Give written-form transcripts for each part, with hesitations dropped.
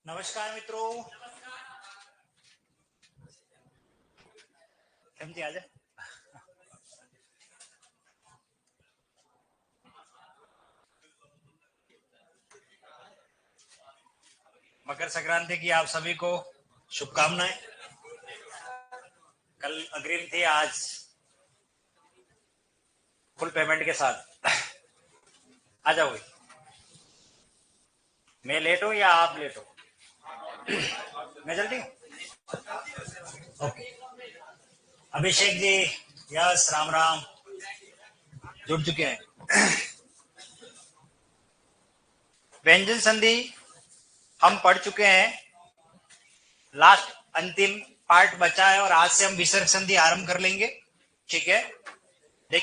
नमस्कार मित्रों, समझे आज मकर संक्रांति की आप सभी को शुभकामनाएं। कल अग्रिम थी, आज फुल पेमेंट के साथ आ जाओगे। मैं लेट हूं या आप लेट हो? मैं जल्दी हूँ। ओके, अभिषेक जी, यस, राम राम, जुड़ चुके हैं। व्यंजन संधि हम पढ़ चुके हैं, लास्ट अंतिम पार्ट बचा है और आज से हम विसर्ग संधि आरंभ कर लेंगे। ठीक है, देख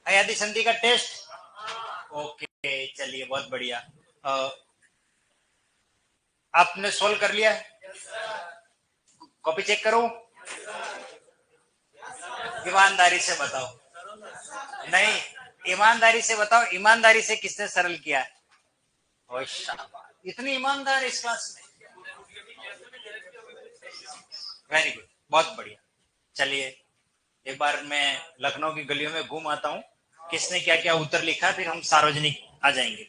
अयादि संधि का टेस्ट। ओके, चलिए, बहुत बढ़िया। आपने सोल्व कर लिया है? कॉपी चेक करो, ईमानदारी से बताओ। नहीं, ईमानदारी से बताओ, ईमानदारी से किसने सरल किया है? ओए शाबाश, इतनी ईमानदार इस क्लास में। वेरी गुड, बहुत बढ़िया। चलिए, एक बार मैं लखनऊ की गलियों में घूम आता हूँ, किसने क्या क्या उत्तर लिखा, फिर हम सार्वजनिक आ जाएंगे।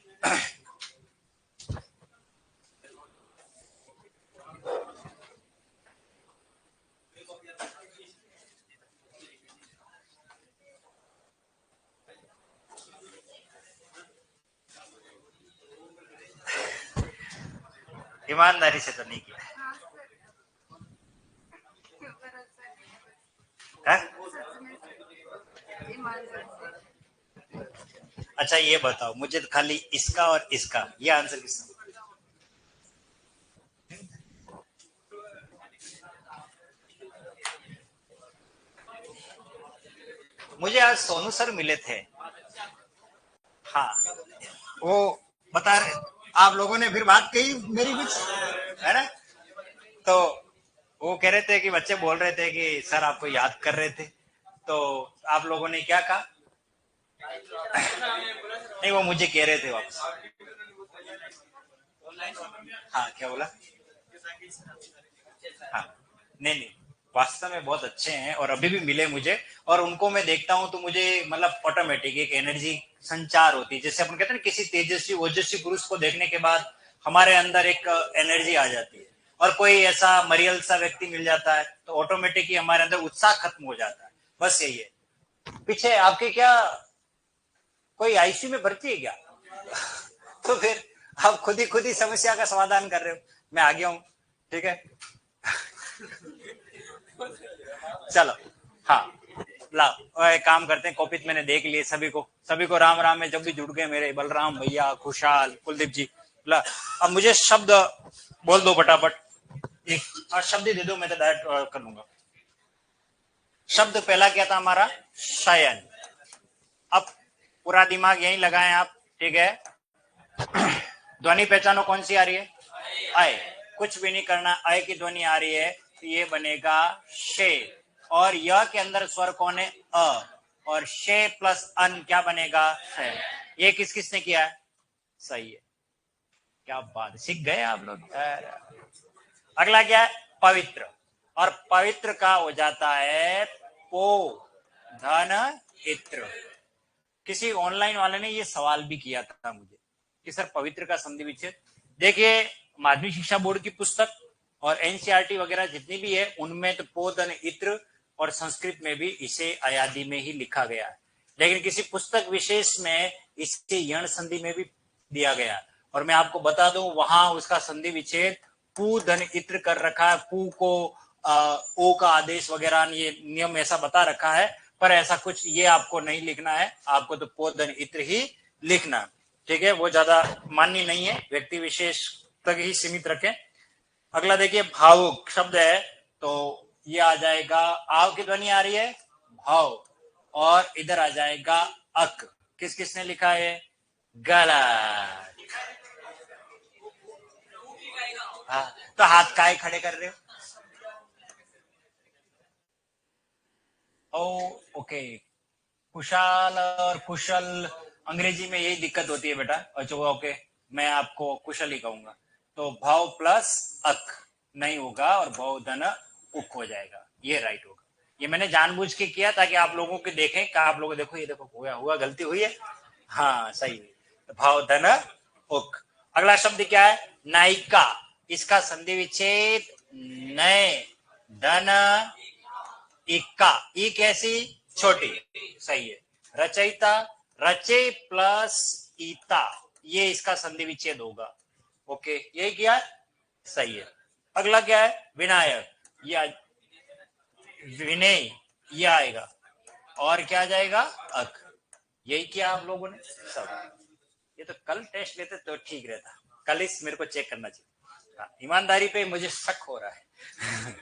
ईमानदारी से तो नहीं किया है? अच्छा, ये बताओ मुझे, तो खाली इसका और इसका ये आंसर किसने? मुझे आज सोनू सर मिले थे। हाँ, वो बता रहे, आप लोगों ने फिर बात कही मेरी कुछ, है ना? तो वो कह रहे थे कि बच्चे बोल रहे थे कि सर आपको याद कर रहे थे, तो आप लोगों ने क्या कहा? नहीं, वो मुझे कह रहे थे वापस। हाँ, क्या बोला? हाँ, नहीं नहीं, वास्तव में बहुत अच्छे हैं और अभी भी मिले मुझे, और उनको मैं देखता हूँ तो मुझे मतलब ऑटोमेटिक एक एनर्जी संचार होती है। जैसे अपन कहते हैं ना, किसी तेजस्वी ओजस्वी पुरुष को देखने के बाद हमारे अंदर एक एनर्जी आ जाती है, और कोई ऐसा मरियल सा व्यक्ति मिल जाता है तो ऑटोमेटिक ही हमारे अंदर उत्साह खत्म हो जाता है। बस यही है। पीछे आपके क्या कोई आईसीयू में भर्ती है क्या? तो फिर आप खुद ही समस्या का समाधान कर रहे हो। मैं आ गया हूँ, ठीक है। चलो, हाँ, लाओ, एक काम करते हैं, कॉपी मैंने देख लिए, सभी को राम राम में जब भी जुड़ गए मेरे बलराम भैया, खुशहाल, कुलदीप जी। ला, अब मुझे शब्द बोल दो फटाफट, एक शब्द ही दे दो, मैं तो डायरेक्ट कर लूंगा। शब्द पहला क्या था हमारा? शयन। अब पूरा दिमाग यहीं लगाएं आप, ठीक है। ध्वनि पहचानो, कौन सी आ रही है? अय। कुछ भी नहीं करना, अय की ध्वनि आ रही है तो ये बनेगा शे, और य के अंदर स्वर कौन है? अ, और शे प्लस अन क्या बनेगा? शय। ये किस किसने किया है? सही है, क्या बात, सीख गए आप लोग। अगला क्या है? पवित्र, और पवित्र का हो जाता है पो धन इत्र। किसी ऑनलाइन वाले ने ये सवाल भी किया था मुझे कि सर पवित्र का संधि विच्छेद। देखिए, माध्यमिक शिक्षा बोर्ड की पुस्तक और एनसीईआरटी वगैरह जितनी भी है उनमें तो पो धन इत्र, और संस्कृत में भी इसे अयादि में ही लिखा गया है, लेकिन किसी पुस्तक विशेष में इसे यण संधि में भी दिया गया है। और मैं आपको बता दूं, वहां उसका संधि विच्छेद पू धन इत्र कर रखा है। पू को ओ का आदेश वगैरह, ये नियम ऐसा बता रखा है, पर ऐसा कुछ ये आपको नहीं लिखना है, आपको तो पो धन इत्र ही लिखना, ठीक है। वो ज्यादा मान्य नहीं है, व्यक्ति विशेष तक ही सीमित रखें। अगला देखिए, भावुक शब्द है, तो ये आ जाएगा, आव की ध्वनि आ रही है, भाव, और इधर आ जाएगा अक। किस किसने लिखा है? गलत। हाँ, तो हाथ काहे खड़े कर रहे हो? ओ, ओके। कुशाल और कुशल, अंग्रेजी में यही दिक्कत होती है बेटा। अच्छा, ओके, मैं आपको कुशल ही कहूंगा। तो भाव प्लस अक नहीं होगा और भाव धन उक हो जाएगा, ये राइट होगा। ये मैंने जानबूझ के किया ताकि आप लोगों के देखें कि आप लोग देखो, ये देखो हुआ गलती हुई है, हाँ सही है। तो भाव धन उक। अगला शब्द क्या है? नायिका। इसका संधि विच्छेद नए धन इक्का, ई कैसी? छोटी, सही है। रचयिता, रचे प्लस ईता, ये इसका संधि विच्छेद होगा। ओके, यही किया है, सही है। अगला क्या है? विनायक या विनय, ये आएगा और क्या आ जाएगा? अक। यही किया आप लोगों ने सब। ये तो कल टेस्ट लेते तो ठीक रहता, कल इस मेरे को चेक करना चाहिए। ईमानदारी पे मुझे शक हो रहा है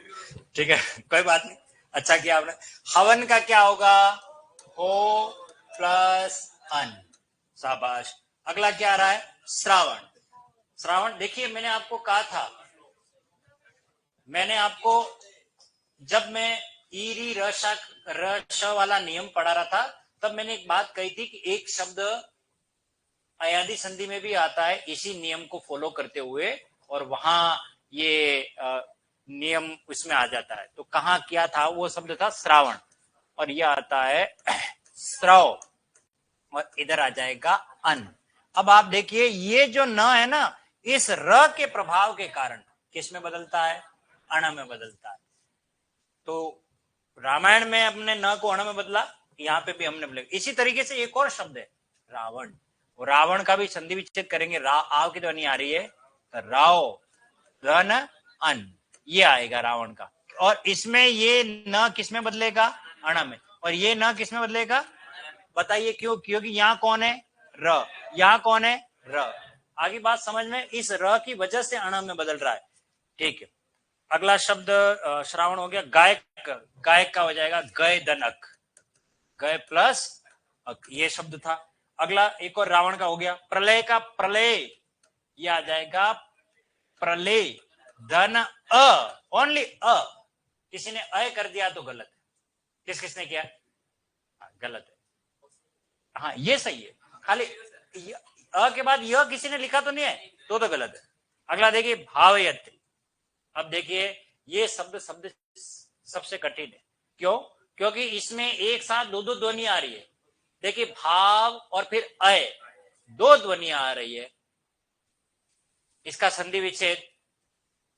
ठीक है, कोई बात नहीं, अच्छा किया आपने। हवन का क्या होगा? हो प्लस अन, शाबाश। अगला क्या आ रहा है? श्रावण। श्रावण देखिए, मैंने आपको कहा था, मैंने आपको जब मैं ईरी रश वाला नियम पढ़ा रहा था तब मैंने एक बात कही थी कि एक शब्द अयादि संधि में भी आता है इसी नियम को फॉलो करते हुए, और वहां ये नियम उसमें आ जाता है। तो कहाँ किया था? वो शब्द था श्रावण, और यह आता है स्त्रव, और इधर आ जाएगा अन। अब आप देखिए, ये जो न है ना, इस र के प्रभाव के कारण किस में बदलता है? अण में बदलता है। तो रामायण में हमने न को अण में बदला, यहाँ पे भी हमने बदला। इसी तरीके से एक और शब्द है रावण, रावण का भी संधि विच्छेद करेंगे। आव की ध्वनि आ रही है, तो राव रन अन, ये आएगा रावण का। और इसमें ये न किस में बदलेगा? अण में, और ये न किस में बदलेगा? बताइए क्यों? क्योंकि यहाँ कौन है? र, यहाँ कौन है? र। आगे बात समझ में, इस र की वजह से अण में बदल रहा है, ठीक है। अगला शब्द श्रावण हो गया। गायक, गायक का हो जाएगा गय दनक, गय प्लस अक, ये शब्द था। अगला एक और रावण का हो गया। प्रलय का प्रलय, ये आ जाएगा प्रलय धन अ, ओनली अ। किसी ने अ कर दिया तो गलत है। किसने किया? गलत है, हाँ ये सही है। खाली अ के बाद यह किसी ने लिखा तो नहीं है, तो गलत है। अगला देखिए भावयत्री। अब देखिए, ये शब्द सबसे कठिन है। क्यों? क्योंकि इसमें एक साथ दो ध्वनि आ रही है। देखिए, भाव और फिर अय, दो ध्वनियां आ रही है। इसका संधि विच्छेद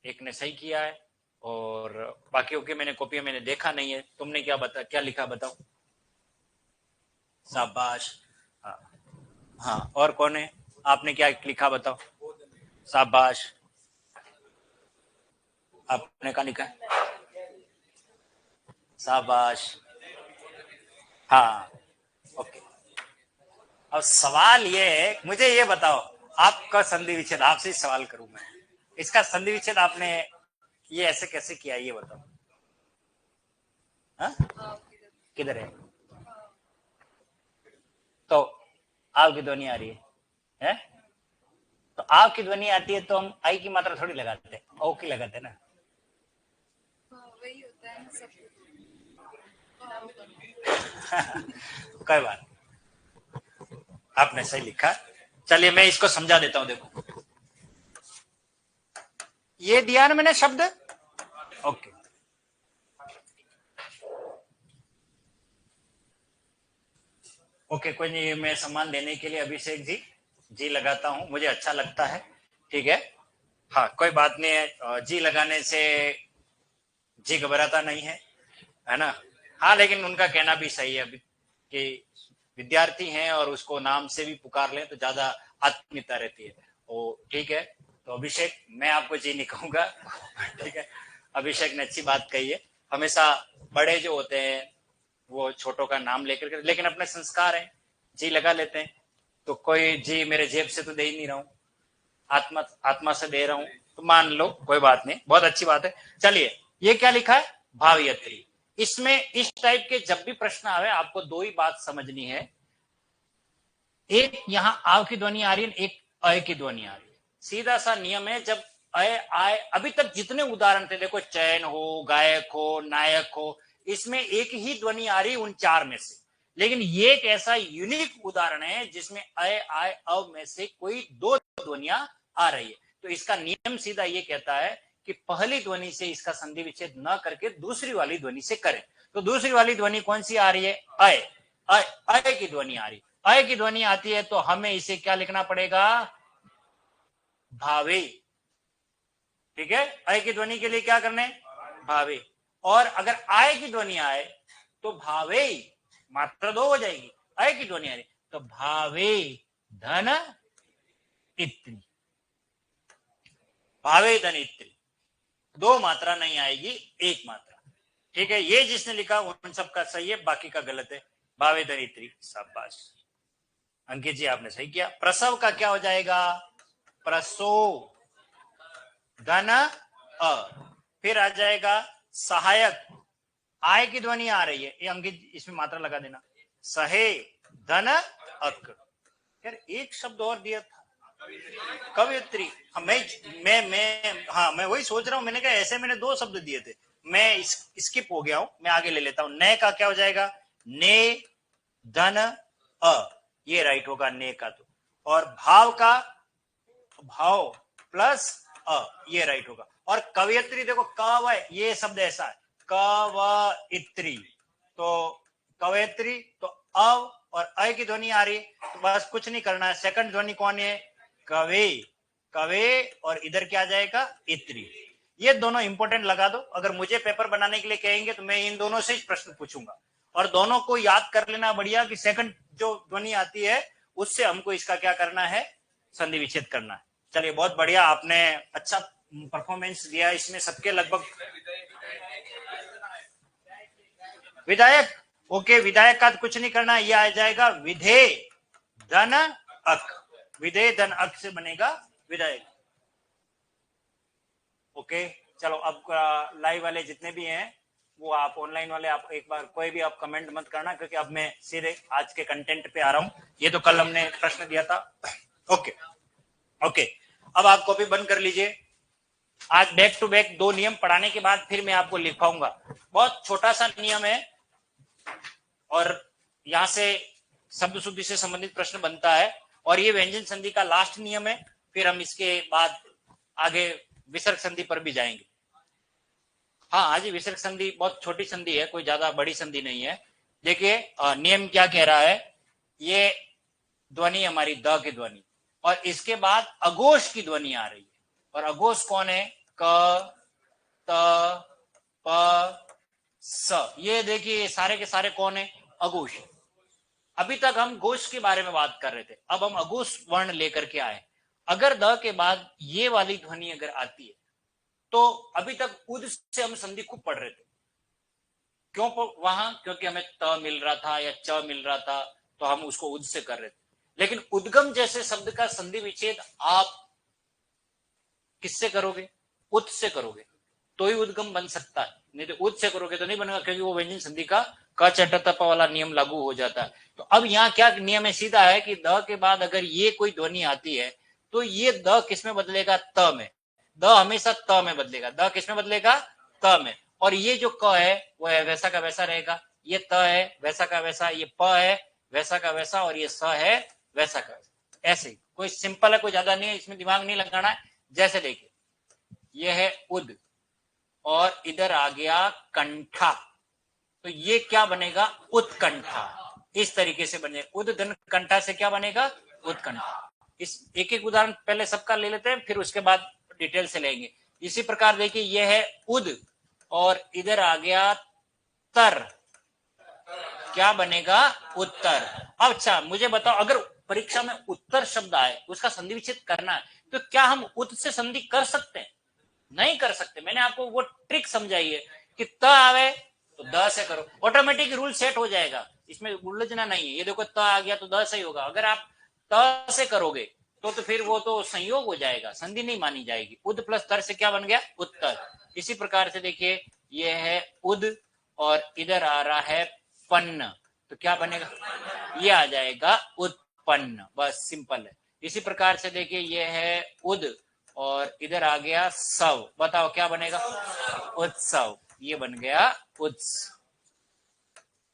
एक ने सही किया है, और बाकियों के मैंने कॉपी मैंने देखा नहीं है। तुमने क्या लिखा बताओ? शाबाश। हाँ, और कौन है? आपने क्या लिखा बताओ? शाबाश। आपने क्या लिखा? शाबाश। हाँ, ओके। अब सवाल ये है, मुझे ये बताओ, आपका संधि विच्छेद, आपसे सवाल करूं मैं, इसका संधि विच्छेद आपने ये ऐसे कैसे किया, ये बताओ। हाँ? किधर है? तो आपकी ध्वनि आ रही है? तो आपकी ध्वनि आती है तो हम आई की मात्रा थोड़ी लगाते, ओ की लगाते ना। वही होता है सब। कोई बात, आपने सही लिखा। चलिए मैं इसको समझा देता हूं। देखो, ये दिया ना मैंने शब्द, ओके। ओके, कोई नहीं, मैं सम्मान देने के लिए अभिषेक जी लगाता हूं, मुझे अच्छा लगता है, ठीक है। हाँ, कोई बात नहीं है, जी लगाने से जी घबराता नहीं है ना। हाँ, लेकिन उनका कहना भी सही है कि विद्यार्थी हैं और उसको नाम से भी पुकार लें तो ज्यादा आत्मीयता रहती है। ओ ठीक है, तो अभिषेक मैं आपको जी नहीं कहूंगा ठीक है, अभिषेक ने अच्छी बात कही है। हमेशा बड़े जो होते हैं वो छोटों का नाम लेकर के, लेकिन अपने संस्कार है, जी लगा लेते हैं। तो कोई जी मेरे जेब से तो दे ही नहीं रहा हूं, आत्मा से दे रहा हूं, तो मान लो, कोई बात नहीं, बहुत अच्छी बात है। चलिए, ये क्या लिखा है? भावयत्री। इसमें इस टाइप के जब भी प्रश्न आवे, आपको दो ही बात समझनी है। एक यहां आव की ध्वनि आ रही है, एक अय की ध्वनि आ रही है। सीधा सा नियम है, जब अय आय, अभी तक जितने उदाहरण थे, देखो चयन हो, गायक हो, नायक हो, इसमें एक ही ध्वनि आ रही उन चार में से। लेकिन ये एक ऐसा यूनिक उदाहरण है जिसमें अय आय अव में से कोई दो ध्वनियां आ रही है। तो इसका नियम सीधा ये कहता है कि पहली ध्वनि से इसका संधि विच्छेद न करके दूसरी वाली ध्वनि से करें। तो दूसरी वाली ध्वनि कौन सी आ रही है? अय। अय, अय की ध्वनि आ रही, अय की ध्वनि आती है तो हमें इसे क्या लिखना पड़ेगा? भावे। ठीक है, अय की ध्वनि के लिए क्या करने? भावे। और अगर आय की ध्वनि आए तो भावे, मात्रा 2 हो जाएगी। अय की ध्वनि आ रही तो भावे धन इत्री, भावे धन इत्री। 2 मात्रा नहीं आएगी, 1 मात्रा। ठीक है, ये जिसने लिखा उन सबका सही है, बाकी का गलत है। भावे धन इत्री, शाबाश अंकित जी, आपने सही किया। प्रसव का क्या हो जाएगा? प्रसो धन अ। फिर आ जाएगा सहायक, आय की ध्वनि आ रही है, ये अंकित इसमें मात्रा लगा देना, सहे धन अक। यार एक शब्द और दिया था, कवियत्री। हाँ, मैं वही सोच रहा हूं, मैंने कहा ऐसे मैंने 2 शब्द दिए थे, मैं स्किप हो गया हूं, मैं आगे ले लेता हूं। ने का क्या हो जाएगा? ने धन अ, ये राइट होगा ने का तो। और भाव का भाव प्लस अ, ये राइट होगा। और कवियत्री देखो, कव, ये शब्द ऐसा है, कवित्री, तो कवित्री तो अव और अय की ध्वनि आ रही है, तो बस कुछ नहीं करना है। सेकंड ध्वनि कौन है? कवे, कवे, और इधर क्या आ जाएगा? इत्री। ये दोनों इंपॉर्टेंट लगा दो। अगर मुझे पेपर बनाने के लिए कहेंगे तो मैं इन दोनों से ही प्रश्न पूछूंगा, और दोनों को याद कर लेना बढ़िया कि सेकंड जो ध्वनि आती है उससे हमको इसका क्या करना है? संधि विच्छेद करना है। चलिए, बहुत बढ़िया, आपने अच्छा परफॉर्मेंस दिया इसमें, सबके लगभग। विधायक, ओके, विधायक का कुछ नहीं करना, यह आ जाएगा विधेय धन अक, विधेय धन अक से बनेगा विधायक। ओके, चलो अब लाइव वाले जितने भी हैं वो आप ऑनलाइन वाले, आप एक बार कोई भी आप कमेंट मत करना, क्योंकि अब मैं सीधे आज के कंटेंट पे आ रहा हूं। ये तो कल हमने प्रश्न दिया था। ओके ओके, अब आप कॉपी बंद कर लीजिए। आज बैक टू बैक 2 नियम पढ़ाने के बाद फिर मैं आपको लिखवाऊंगा। बहुत छोटा सा नियम है और यहां से शब्द शुद्धि से संबंधित प्रश्न बनता है, और ये व्यंजन संधि का लास्ट नियम है। फिर हम इसके बाद आगे विसर्ग संधि पर भी जाएंगे। हाँ, आज विसर्ग संधि बहुत छोटी संधि है, कोई ज्यादा बड़ी संधि नहीं है। देखिए नियम क्या कह रहा है, ये ध्वनि हमारी द की ध्वनि, और इसके बाद अघोष की ध्वनि आ रही है। और अघोष कौन है? क, त, प, स। ये देखिए सारे के सारे कौन है? अघोष। अभी तक हम घोष के बारे में बात कर रहे थे, अब हम अघोष वर्ण लेकर के आए। अगर द के बाद ये वाली ध्वनि अगर आती है तो अभी तक उद से हम संधि खूब पढ़ रहे थे। क्यों वहां? क्योंकि हमें त मिल रहा था या च मिल रहा था, तो हम उसको उद से कर रहे थे। लेकिन उद्गम जैसे शब्द का संधि विच्छेद आप किससे करोगे? उत से करोगे तो ही उद्गम बन सकता है, नहीं तो उत से करोगे तो नहीं बनेगा, क्योंकि वो व्यंजन संधि का क चट त प वाला नियम लागू हो जाता है। तो अब यहाँ क्या नियम है? सीधा है कि द के बाद अगर ये कोई ध्वनि आती है तो ये द किसमें बदलेगा? त में। द हमेशा त में बदलेगा। द किसमें बदलेगा? त में। और ये जो क है वो है वैसा का वैसा रहेगा, ये त है वैसा का वैसा, ये प है वैसा का वैसा, और ये स है वैसा का वैसा। ऐसे ही कोई सिंपल है, कोई ज्यादा नहीं है, इसमें दिमाग नहीं लगाना है। जैसे देखिए, ये है उद और इधर आ गया कंठा, तो ये क्या बनेगा? उत्कंठा। इस तरीके से बने उद धन कंठा से क्या बनेगा? उत्कंठा। इस एक एक उदाहरण पहले सबका ले लेते हैं, फिर उसके बाद डिटेल से लेंगे। इसी प्रकार देखिए, यह है उद और इधर आ गया तर, क्या बनेगा? उत्तर। अच्छा मुझे बताओ, अगर परीक्षा में उत्तर शब्द आए उसका संधि विच्छेद करना है तो क्या हम उत से संधि कर सकते हैं? नहीं कर सकते। मैंने आपको वो ट्रिक समझाई है कि त आवे तो द से करो, ऑटोमेटिक रूल सेट हो जाएगा, इसमें उलझना नहीं है। ये देखो त आ गया तो द से ही होगा। अगर आप त से करोगे तो फिर वो तो संयोग हो जाएगा, संधि नहीं मानी जाएगी। उद प्लस तर से क्या बन गया? उत्तर। इसी प्रकार से देखिए, ये है उद और इधर आ रहा है पन्न, तो क्या बनेगा? ये आ जाएगा उत्पन्न, बस सिंपल है। इसी प्रकार से देखिए, ये है उद और इधर आ गया सव, बताओ क्या बनेगा? उत्सव। ये बन गया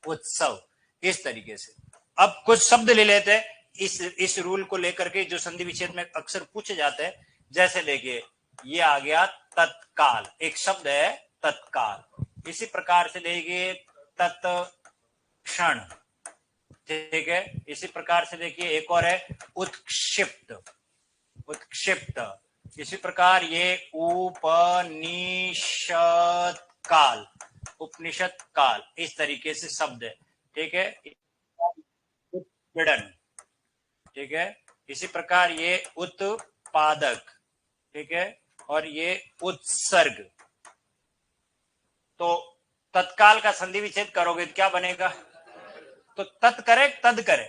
उत्सव। इस तरीके से अब कुछ शब्द ले लेते हैं इस रूल को लेकर के, जो संधि विच्छेद में अक्सर पूछे जाते हैं। जैसे देखिए ये आ गया तत्काल, एक शब्द है तत्काल। इसी प्रकार से देखिए तत्क्षण, ठीक है। इसी प्रकार से देखिए एक और है उत्क्षिप्त, उत्क्षिप्त। इसी प्रकार ये उपनिषद काल, उपनिषद काल, इस तरीके से शब्द है, ठीक है। उत्पीड़न, ठीक है। इसी प्रकार ये उत्पादक, ठीक है, और ये उत्सर्ग। तो तत्काल का संधि विच्छेद करोगे तो क्या बनेगा? तो तत् करे तद करे,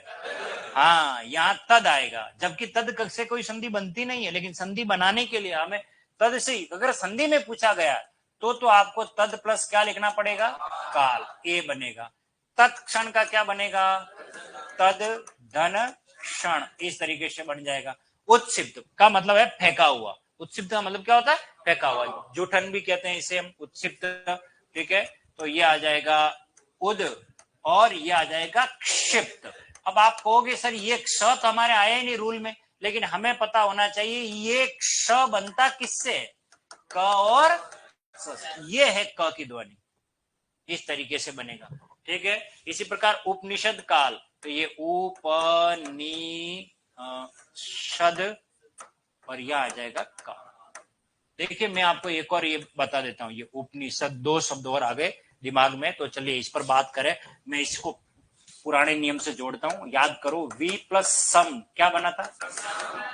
हाँ यहां तद आएगा, जबकि तद से कोई संधि बनती नहीं है, लेकिन संधि बनाने के लिए हमें तद से, अगर संधि में पूछा गया तो आपको तद प्लस क्या लिखना पड़ेगा? काल, ए बनेगा। तत्क्षण का क्या बनेगा? तद धन क्षण, इस तरीके से बन जाएगा। उत्क्षिप्त का मतलब है फेंका हुआ, उत्क्षिप्त का मतलब क्या होता है? फेंका हुआ, जूठन भी कहते हैं इसे हम, उत्क्षिप्त, ठीक है। तो ये आ जाएगा उद, और ये आ जाएगा क्षिप्त। अब आप कहोगे सर ये क्ष तो हमारे आया ही नहीं रूल में, लेकिन हमें पता होना चाहिए ये क्ष बनता किससे है? क और स, ये है क की ध्वनि, इस तरीके से बनेगा, ठीक है। इसी प्रकार उपनिषद काल, तो ये उपनिषद और यह आ जाएगा काल। देखिए मैं आपको एक और ये बता देता हूं, ये उपनिषद, दो शब्द और आ गए दिमाग में, तो चलिए इस पर बात करें। मैं इसको पुराने नियम से जोड़ता हूं, याद करो। वी प्लस सम क्या बना था?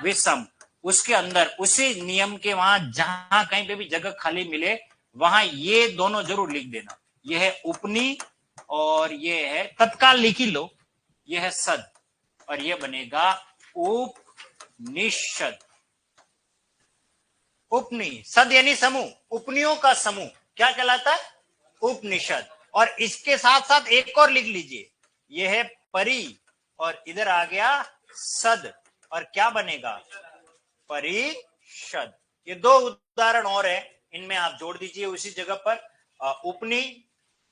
विषम। उसके अंदर उसी नियम के वहां जहां कहीं पे भी जगह खाली मिले वहां ये दोनों जरूर लिख देना। ये है उपनी और ये है तत्काल, लिख ही लो, ये है सद, और ये बनेगा उपनिषद। उपनी, सद यानी समूह, उपनियों का समूह क्या कहलाता है? उपनिषद। और इसके साथ साथ एक और लिख लीजिए, यह है परि, और इधर आ गया सद, और क्या बनेगा? परिषद। ये दो उदाहरण और है, इनमें आप जोड़ दीजिए उसी जगह पर। उपनी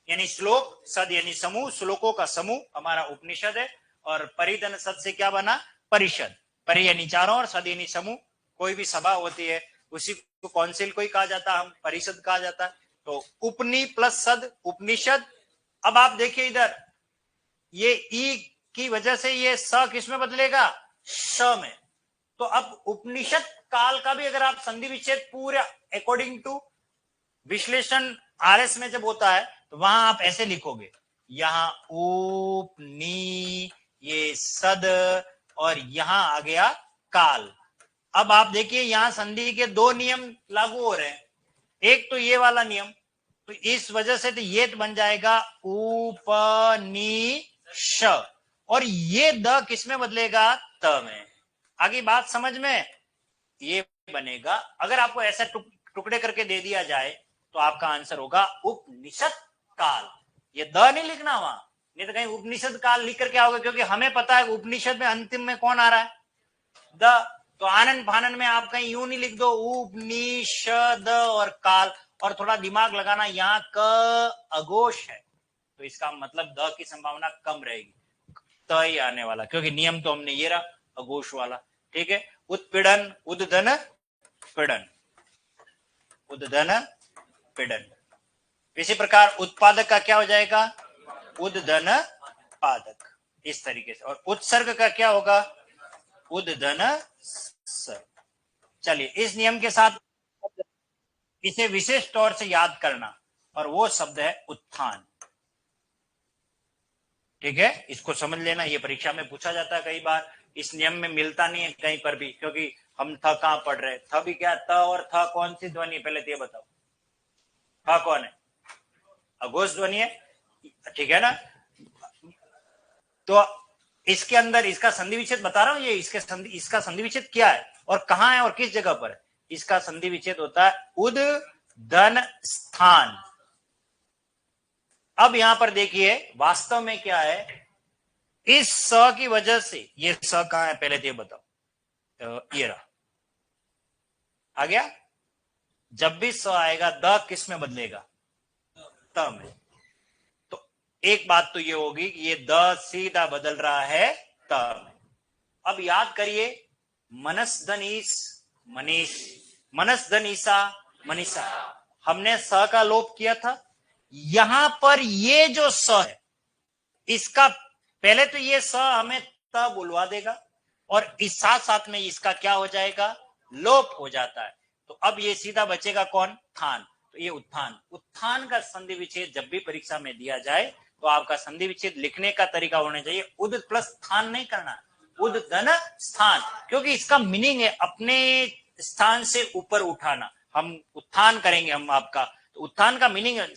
यानी श्लोक, सद यानी समूह, श्लोकों का समूह हमारा उपनिषद है, और परिधन सद से क्या बना? परिषद। परि यानी चारों, और सद यानी समूह। कोई भी सभा होती है उसी को काउंसिल को ही कहा जाता है, हम परिषद कहा जाता है। तो उपनी प्लस सद, उपनिषद। अब आप देखिए इधर, ये ई की वजह से ये स किसमें बदलेगा? श में। तो अब उपनिषद काल का भी अगर आप संधि विच्छेद पूरे अकॉर्डिंग टू विश्लेषण आरएस में जब होता है तो वहां आप ऐसे लिखोगे, यहां उपनी, ये सद, और यहां आ गया काल। अब आप देखिए यहां संधि के दो नियम लागू हो रहे हैं, एक तो ये वाला नियम, तो इस वजह से तो ये बन जाएगा उपनिष, और ये द किसमें बदलेगा? त में। आगे बात समझ में? ये बनेगा, अगर आपको ऐसा टुकड़े करके दे दिया जाए तो आपका आंसर होगा उपनिषद काल। ये द नहीं लिखना वहां, नहीं तो कहीं उपनिषद काल लिख कर क्या होगा, क्योंकि हमें पता है उपनिषद में अंतिम में कौन आ रहा है? द। तो आनंद फानन में आप कहीं यूं नहीं लिख दो उपनिषद और काल, और थोड़ा दिमाग लगाना, यहाँ क अघोष है तो इसका मतलब द की संभावना कम रहेगी, त ही आने वाला, क्योंकि नियम तो हमने ये रहा अघोष वाला, ठीक है। उत्पीड़न, उद्दन पीड़न, उद्दन पीड़न। इसी प्रकार उत्पादक का क्या हो जाएगा? उद्दन पादक, इस तरीके से। और उत्सर्ग का क्या होगा? उद्दन सर्ग। चलिए इस नियम के साथ इसे विशेष तौर से याद करना, और वो शब्द है उत्थान, ठीक है। इसको समझ लेना, ये परीक्षा में पूछा जाता है कई बार, इस नियम में मिलता नहीं है कहीं पर भी, क्योंकि हम थ कहां पढ़ रहे हैं। थ भी क्या? त और थ कौन सी ध्वनि है पहले तो ये बताओ, थ कौन है? अघोष ध्वनि है, ठीक है ना। तो इसके अंदर इसका संधि विच्छेद बता रहा हूं, ये इसका संधि विच्छेद क्या है और कहां है और किस जगह पर है। इसका संधि विच्छेद होता है उद धन स्थान। अब यहां पर देखिए वास्तव में क्या है, इस स की वजह से, ये स कहां है पहले तो ये बताओ, ये रहा, आ गया। जब भी स आएगा द किस में बदलेगा? त में। तो एक बात तो ये होगी कि ये द सीधा बदल रहा है त में। अब याद करिए मनस धनीस मनीष, मनस धन ईसा, मनीषा। हमने स का लोप किया था। यहां पर ये जो स है, इसका पहले तो ये स हमें त बुलवा देगा, और इस साथ साथ में इसका क्या हो जाएगा, लोप हो जाता है। तो अब ये सीधा बचेगा कौन, थान। तो ये उत्थान, उत्थान का संधि विच्छेद जब भी परीक्षा में दिया जाए तो आपका संधि विच्छेद लिखने का तरीका होना चाहिए उद प्लस स्थान नहीं करना, उद धन स्थान, क्योंकि इसका मीनिंग है अपने स्थान से ऊपर उठाना। हम उत्थान करेंगे हम आपका, तो उत्थान का मीनिंग है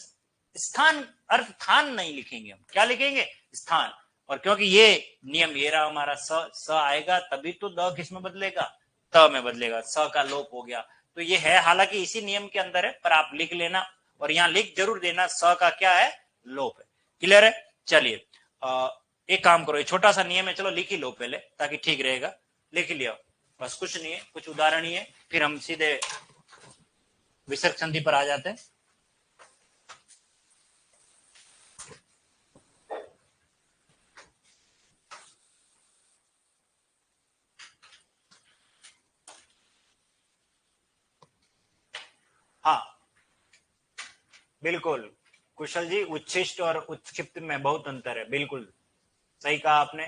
स्थान, अर्थ थान नहीं लिखेंगे, हम क्या लिखेंगे, स्थान। और क्योंकि ये नियम ये रहा हमारा, स आएगा तभी तो द किस में बदलेगा, त में बदलेगा, स का लोप हो गया। तो ये है, हालांकि इसी नियम के अंदर है, पर आप लिख लेना और यहां लिख जरूर देना, स का क्या है, लोप है। क्लियर है। चलिए एक काम करो, ये छोटा सा नियम है, चलो लिख ही लो पहले ताकि ठीक रहेगा। लिख लिया, बस कुछ नहीं है, कुछ उदाहरण ही है, फिर हम सीधे विसर्ग संधि पर आ जाते हैं। हाँ बिल्कुल कुशल जी, उच्छिष्ट और उत्क्षिप्त में बहुत अंतर है, बिल्कुल सही कहा आपने।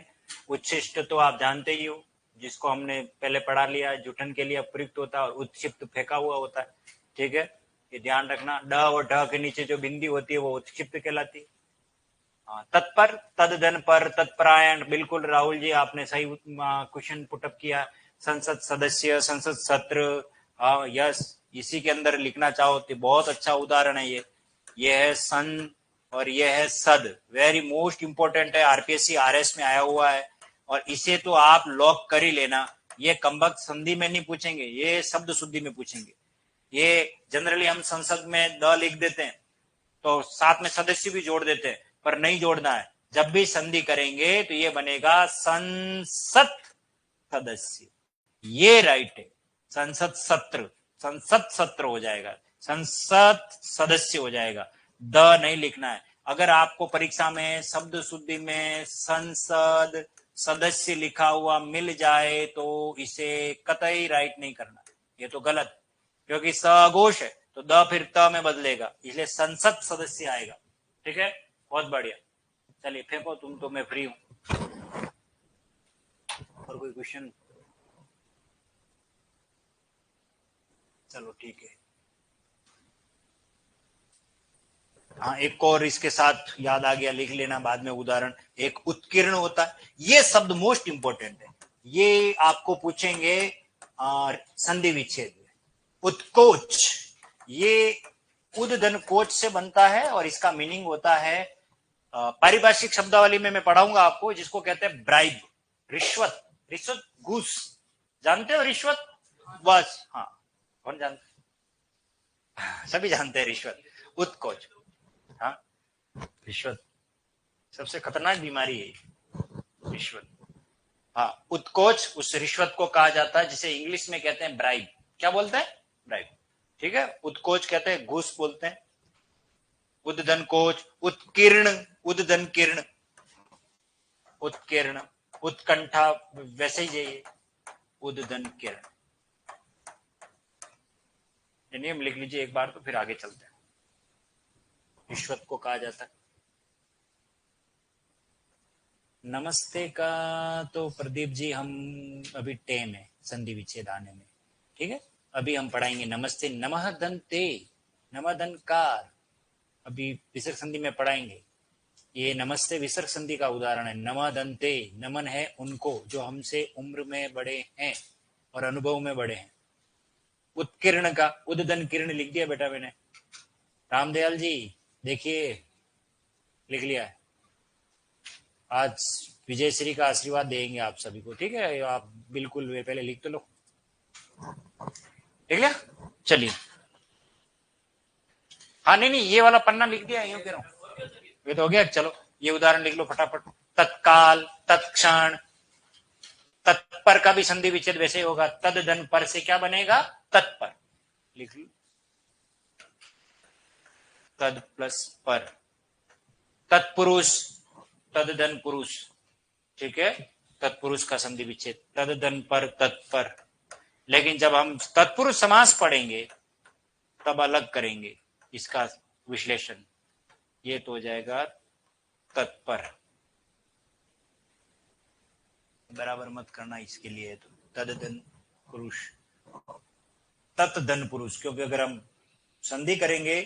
उच्छिष्ट तो आप जानते ही हो, जिसको हमने पहले पढ़ा लिया, जुठन के लिए प्रयुक्त होता है, और उत्क्षिप्त फेंका हुआ होता है। ठीक है, ये ध्यान रखना, ड और ढ के नीचे जो बिंदी होती है वो उत्क्षिप्त कहलाती है। तत्पर, तदधन पर, तत्परायण, बिल्कुल राहुल जी आपने सही क्वेश्चन पुटअप किया। संसद सदस्य, संसद सत्र, यस, इसी के अंदर लिखना चाहो तो बहुत अच्छा उदाहरण है ये है सन और ये है सद, वेरी मोस्ट इंपोर्टेंट है, आरपीएससी आरएस में आया हुआ है, और इसे तो आप लॉक कर ही लेना। ये कमबख्त संधि में नहीं पूछेंगे, ये शब्द शुद्धि में पूछेंगे। ये जनरली हम संसद में द लिख देते हैं तो साथ में सदस्य भी जोड़ देते हैं, पर नहीं जोड़ना है। जब भी संधि करेंगे तो ये बनेगा संसद सदस्य, ये राइट है, संसद सत्र, संसद सत्र हो जाएगा, संसद सदस्य हो जाएगा, द नहीं लिखना है। अगर आपको परीक्षा में शब्द शुद्धि में संसद सदस्य लिखा हुआ मिल जाए तो इसे कतई राइट नहीं करना, ये तो गलत, क्योंकि स अघोष है तो द फिर त में बदलेगा, इसलिए संसद सदस्य आएगा। ठीक है, बहुत बढ़िया। चलिए फेंको तुम, तो मैं फ्री हूं। और कोई क्वेश्चन? चलो ठीक है। हाँ, एक और इसके साथ याद आ गया, लिख लेना बाद में उदाहरण। एक उत्कीर्ण होता है, ये शब्द मोस्ट इंपोर्टेंट है, ये आपको पूछेंगे संधि विच्छेद में। उत्कोच, ये उद्धन कोच से बनता है और इसका मीनिंग होता है, पारिभाषिक शब्दावली में मैं पढ़ाऊंगा आपको, जिसको कहते हैं ब्राइब, रिश्वत, रिश्वत घूस, जानते हो रिश्वत, बस हाँ, कौन जानते, सभी जानते हैं रिश्वत। उत्कोच, हाँ, रिश्वत सबसे खतरनाक बीमारी है रिश्वत। हाँ, उत्कोच उस रिश्वत को कहा जाता है जिसे इंग्लिश में कहते हैं ब्राइब। क्या बोलते हैं, ब्राइब। ठीक है, उत्कोच कहते हैं, घूस बोलते हैं। उद्दन कोच, उत्कीर्ण, उद्दन किर्ण, उत्कीर्ण, उत्कंठा, वैसे ही जाइए, उद्दन किर्ण। नियम लिख लीजिए एक बार तो फिर आगे चलते हैं। रिश्वत को कहा जाता है। नमस्ते का तो प्रदीप जी हम अभी टेम है संधि विच्छेद आने में। ठीक है, अभी हम पढ़ाएंगे नमस्ते, नमः दंते, नमः दनकार, अभी विसर्ग संधि में पढ़ाएंगे। ये नमस्ते विसर्ग संधि का उदाहरण है। नमः दंते, नमन है उनको जो हमसे उम्र में बड़े हैं और अनुभव में बड़े हैं। उत्कीर्ण का, उद्दन किरण लिख दिया बेटा मैंने। रामदयाल जी देखिए, लिख लिया है। आज विजय श्री का आशीर्वाद देंगे आप सभी को, ठीक है, आप बिल्कुल वे पहले लिख तो लो, ठीक है। चलिए, हाँ नहीं नहीं, ये वाला पन्ना लिख दिया, यूं कह रहा हूं, ये तो हो गया। चलो ये उदाहरण लिख लो फटाफट। तत्काल, तत्क्षण, तत्पर का भी संधि विच्छेद वैसे होगा, तदधन पर से क्या बनेगा, तत्पर, लिख लो, तद प्लस पर। तत्पुरुष, तदधन पुरुष, ठीक है, तत्पुरुष का संधि विच्छेद, तदधन पर तत्पर। लेकिन जब हम तत्पुरुष समास पढ़ेंगे तब अलग करेंगे इसका विश्लेषण। ये तो हो जाएगा तत्पर, बराबर मत करना इसके लिए। तो तदधन पुरुष, तत्धन पुरुष, क्योंकि अगर हम संधि करेंगे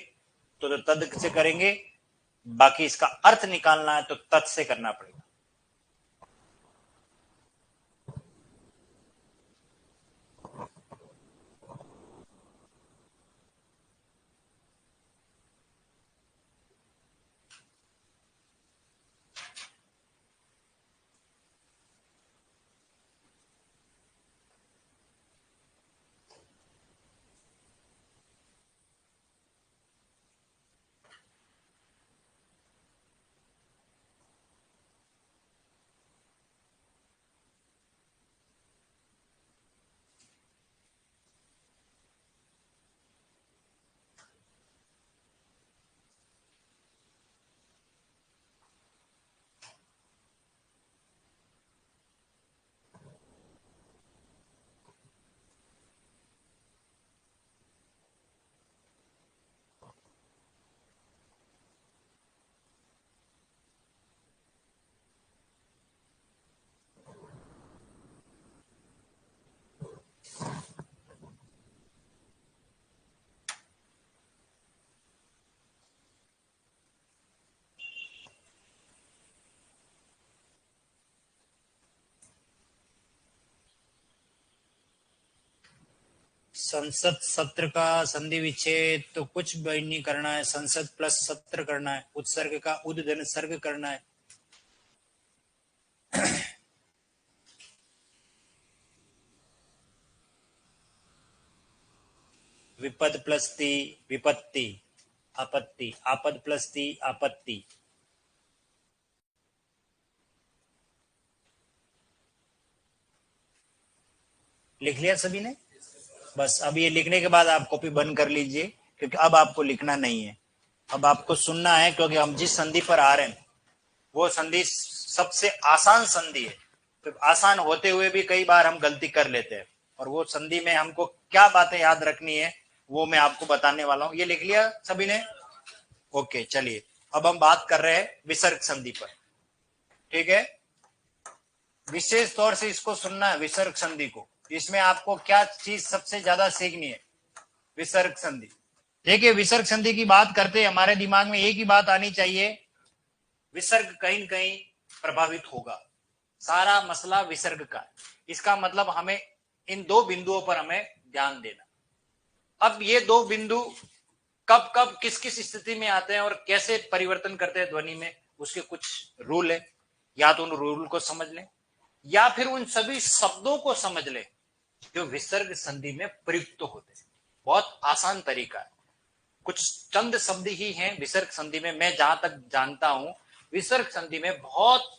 तो तद से करेंगे, बाकी इसका अर्थ निकालना है तो तत् से करना पड़ेगा। संसद सत्र का संधि विच्छेद तो कुछ भी नहीं करना है, संसद प्लस सत्र करना है, उत्सर्ग का उद्धन सर्ग करना है। विपद प्लस ती विपत्ति, आपत्ति, आपद प्लस ती आपत्ति। लिख लिया सभी ने? बस अब ये लिखने के बाद आप कॉपी बंद कर लीजिए, क्योंकि अब आपको लिखना नहीं है, अब आपको सुनना है। क्योंकि हम जिस संधि पर आ रहे हैं वो संधि सबसे आसान संधि है, तो आसान होते हुए भी कई बार हम गलती कर लेते हैं, और वो संधि में हमको क्या बातें याद रखनी है वो मैं आपको बताने वाला हूं। ये लिख लिया सभी ने? ओके, चलिए अब हम बात कर रहे हैं विसर्ग संधि पर। ठीक है, विशेष तौर से इसको सुनना है, विसर्ग संधि को। इसमें आपको क्या चीज सबसे ज्यादा सीखनी है? विसर्ग संधि। देखिए, विसर्ग संधि की बात करते हमारे दिमाग में एक ही बात आनी चाहिए, विसर्ग कहीं न कहीं प्रभावित होगा। सारा मसला विसर्ग का। इसका मतलब हमें इन दो बिंदुओं पर हमें ध्यान देना। अब ये दो बिंदु कब कब किस किस स्थिति में आते हैं और कैसे परिवर्तन करते हैं ध्वनि में, उसके कुछ रूल है। या तो उन रूल को समझ लें या फिर उन सभी शब्दों को समझ लें जो विसर्ग संधि में प्रयुक्त होते हैं। बहुत आसान तरीका है, कुछ चंद शब्द ही हैं विसर्ग संधि में। मैं जहां तक जानता हूं विसर्ग संधि में बहुत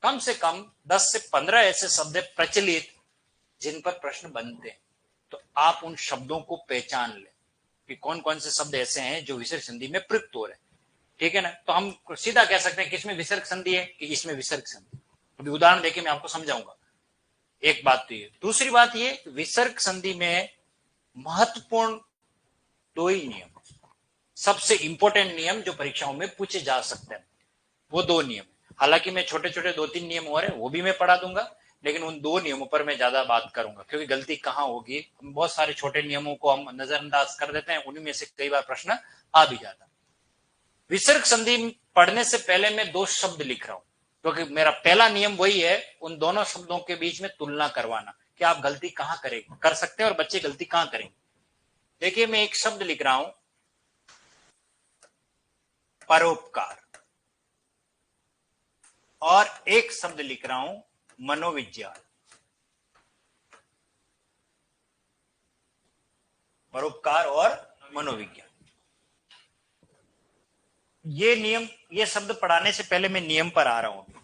कम से कम 10 से 15 ऐसे शब्द प्रचलित जिन पर प्रश्न बनते हैं। तो आप उन शब्दों को पहचान लें कि कौन कौन से शब्द ऐसे हैं जो विसर्ग संधि में प्रयुक्त हो रहे हैं। ठीक है ना? तो हम सीधा कह सकते हैं किसमें विसर्ग संधि है कि इसमें विसर्ग संधि। अभी उदाहरण देके मैं आपको समझाऊंगा। एक बात तो ये। दूसरी बात ये, विसर्ग संधि में महत्वपूर्ण दो ही नियम, सबसे इंपॉर्टेंट नियम जो परीक्षाओं में पूछे जा सकते हैं, वो दो नियम। हालांकि मैं छोटे छोटे 2-3 नियम और है वो भी मैं पढ़ा दूंगा, लेकिन उन दो नियमों पर मैं ज्यादा बात करूंगा, क्योंकि गलती कहां होगी, हम बहुत सारे छोटे नियमों को हम नजरअंदाज कर देते हैं, उन्हीं में से कई बार प्रश्न आ भी जाता। विसर्ग संधि पढ़ने से पहले मैं दो शब्द लिख रहा हूं, क्योंकि मेरा पहला नियम वही है, उन दोनों शब्दों के बीच में तुलना करवाना कि आप गलती कहां करेंगे, कर सकते हैं और बच्चे गलती कहां करेंगे। देखिए, मैं एक शब्द लिख रहा हूं परोपकार, और एक शब्द लिख रहा हूं मनोविज्ञान। परोपकार और मनोविज्ञान, ये नियम, ये शब्द पढ़ाने से पहले मैं नियम पर आ रहा हूं।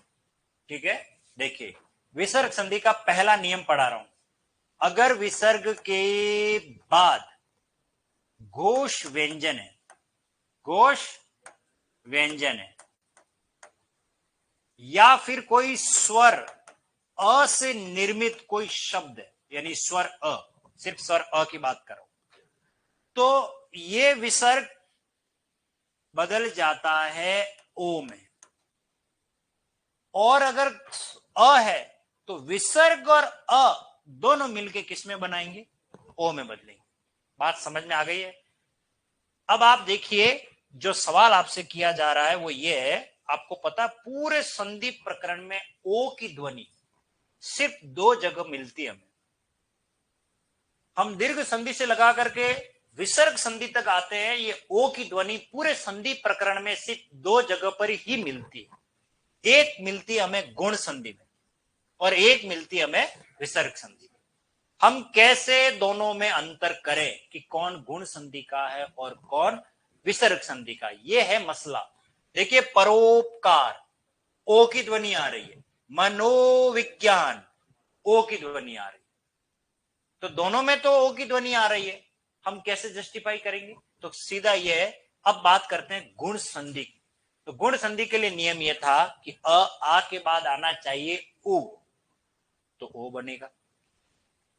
ठीक है, देखिए विसर्ग संधि का पहला नियम पढ़ा रहा हूं। अगर विसर्ग के बाद घोष व्यंजन है, घोष व्यंजन है, या फिर कोई स्वर अ से निर्मित कोई शब्द है, यानी स्वर अ, सिर्फ स्वर अ की बात करो तो ये विसर्ग बदल जाता है ओ में। और अगर अ है तो विसर्ग और अ दोनों मिलके किस में बनाएंगे? ओ में बदलेंगे। बात समझ में आ गई है? अब आप देखिए जो सवाल आपसे किया जा रहा है वो ये है, आपको पता पूरे संधि प्रकरण में ओ की ध्वनि सिर्फ 2 जगह मिलती है हमें। हम दीर्घ संधि से लगा करके विसर्ग संधि तक आते हैं, ये ओ की ध्वनि पूरे संधि प्रकरण में सिर्फ 2 जगह पर ही मिलती है। एक मिलती है हमें गुण संधि में और एक मिलती है हमें विसर्ग संधि में। हम कैसे दोनों में अंतर करें कि कौन गुण संधि का है और कौन विसर्ग संधि का, यह है मसला। देखिए परोपकार ओ की ध्वनि आ रही है, मनोविज्ञान ओ की ध्वनि आ रही है, तो दोनों में तो ओ की ध्वनि आ रही है, हम कैसे जस्टिफाई करेंगे? तो सीधा यह है। अब बात करते हैं गुण संधि की। तो गुण संधि के लिए नियम यह था कि आ के बाद आना चाहिए उ, तो ओ बनेगा।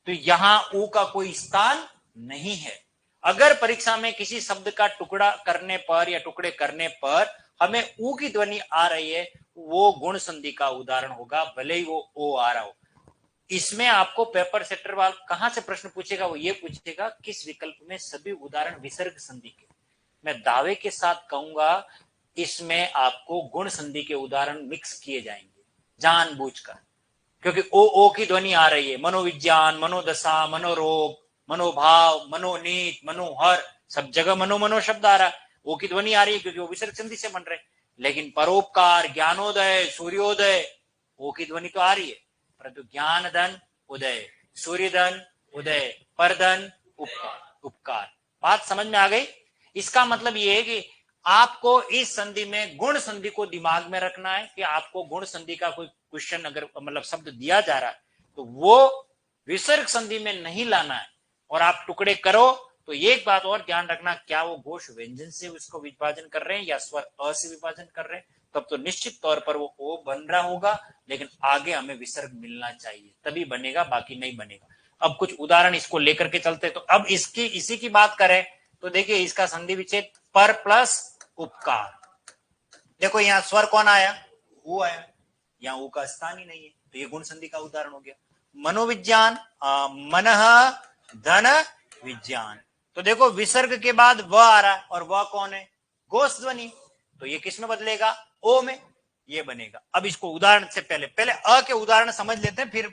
तो यहां ऊ का कोई स्थान नहीं है। अगर परीक्षा में किसी शब्द का टुकड़ा करने पर या टुकड़े करने पर हमें ऊ की ध्वनि आ रही है, वो गुण संधि का उदाहरण होगा, भले ही वो ओ आ रहा हो। इसमें आपको पेपर सेटर वाल कहां से प्रश्न पूछेगा? वो ये पूछेगा किस विकल्प में सभी उदाहरण विसर्ग संधि के। मैं दावे के साथ कहूंगा इसमें आपको गुण संधि के उदाहरण मिक्स किए जाएंगे जानबूझकर, क्योंकि ओ की ध्वनि आ रही है। मनोविज्ञान, मनोदशा, मनोरोग, मनोभाव, मनोनीत, मनोहर, सब जगह मनो शब्द आ रहा है, ओ की ध्वनि आ रही है क्योंकि वो विसर्ग संधि से बन रहे। लेकिन परोपकार, ज्ञानोदय, सूर्योदय, ओ की ध्वनि तो आ रही है, परंतु ज्ञान धन उदय, सूर्य धन उदय, परधन उपकार। बात समझ में आ गई? इसका मतलब यह है कि आपको इस संधि में गुण संधि को दिमाग में रखना है कि आपको गुण संधि का कोई क्वेश्चन अगर मतलब शब्द दिया जा रहा है तो वो विसर्ग संधि में नहीं लाना है। और आप टुकड़े करो तो एक बात और ध्यान रखना, क्या वो घोष व्यंजन से उसको विभाजन कर रहे हैं या स्वर अ से विभाजन कर रहे हैं, तब तो निश्चित तौर पर वो ओ बन रहा होगा, लेकिन आगे हमें विसर्ग मिलना चाहिए तभी बनेगा, बाकी नहीं बनेगा। अब कुछ उदाहरण इसको लेकर के चलते। तो अब इसी की बात करें तो देखिए इसका संधि विच्छेद पर प्लस उपकार। देखो यहां स्वर कौन आया? वो आया, यहां ऊ का स्थान ही नहीं है, तो ये गुण संधि का उदाहरण हो गया। मनोविज्ञान, मनः धन विज्ञान, तो देखो विसर्ग के बाद व आ रहा है और वह कौन है? घोष ध्वनि, तो ये किस में बदलेगा? ओ में, ये बनेगा। अब इसको उदाहरण से पहले अ के उदाहरण समझ लेते हैं, फिर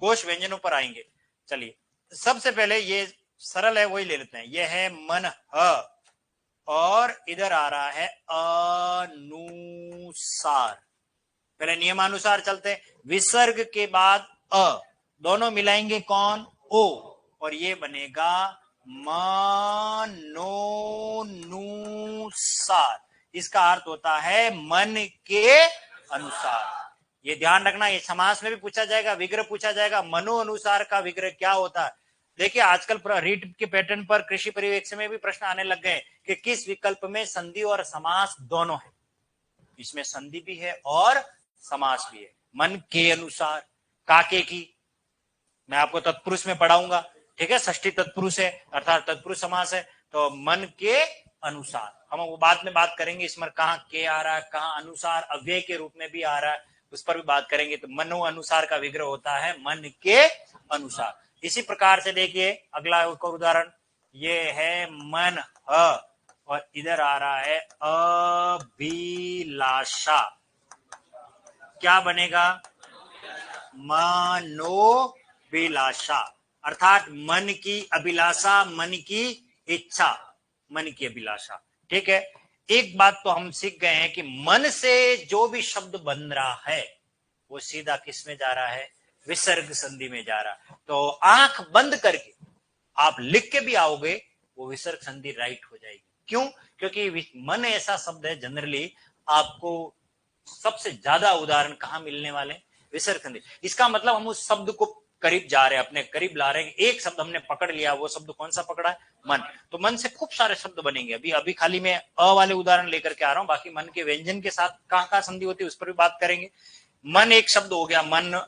घोष व्यंजनों पर आएंगे। चलिए सबसे पहले ये सरल है वही ले लेते हैं। यह है मन और इधर आ रहा है अनुसार। पहले नियमानुसार चलते हैं, विसर्ग के बाद अ, दोनों मिलाएंगे कौन? ओ, और ये बनेगा मनोनुसार। इसका अर्थ होता है मन के अनुसार। ये ध्यान रखना, ये समास में भी पूछा जाएगा, विग्रह पूछा जाएगा। मनो अनुसार का विग्रह क्या होता है? देखिए आजकल रीट के पैटर्न पर कृषि परिवेक्ष में भी प्रश्न आने लग गए कि किस विकल्प में संधि और समास दोनों है। इसमें संधि भी है और समास भी है। मन के अनुसार, काके की मैं आपको तत्पुरुष में पढ़ाऊंगा, ठीक है, षष्ठी तत्पुरुष है अर्थात तत्पुरुष समास है, तो मन के अनुसार हम वो बाद में बात करेंगे। इसमें कहां के आ रहा है, कहां अनुसार अव्यय के रूप में भी आ रहा है, उस पर भी बात करेंगे। तो मनो अनुसार का विग्रह होता है मन के अनुसार। इसी प्रकार से देखिए अगला एक और उदाहरण, ये है मन और इधर आ रहा है अभिलाषा। क्या बनेगा? मनोभिलाषा, अर्थात मन की अभिलाषा, मन की इच्छा, मन की अभिलाषा। ठीक है, एक बात तो हम सीख गए हैं कि मन से जो भी शब्द बन रहा है वो सीधा किस में जा रहा है? विसर्ग संधि में जा रहा है। तो आंख बंद करके आप लिख के भी आओगे वो विसर्ग संधि राइट हो जाएगी। क्यों? क्योंकि मन ऐसा शब्द है, जनरली आपको सबसे ज्यादा उदाहरण कहां मिलने वाले? विसर्ग संधि। इसका मतलब हम उस शब्द को करीब जा रहे हैं, अपने करीब ला रहे हैं। एक शब्द हमने पकड़ लिया, वो शब्द कौन सा पकड़ा है? मन। तो मन से खूब सारे शब्द बनेंगे। अभी खाली मैं अ वाले उदाहरण लेकर के आ रहा हूं, बाकी मन के व्यंजन के साथ कहां कहां संधि होती है उस पर भी बात करेंगे। मन एक शब्द हो गया, मन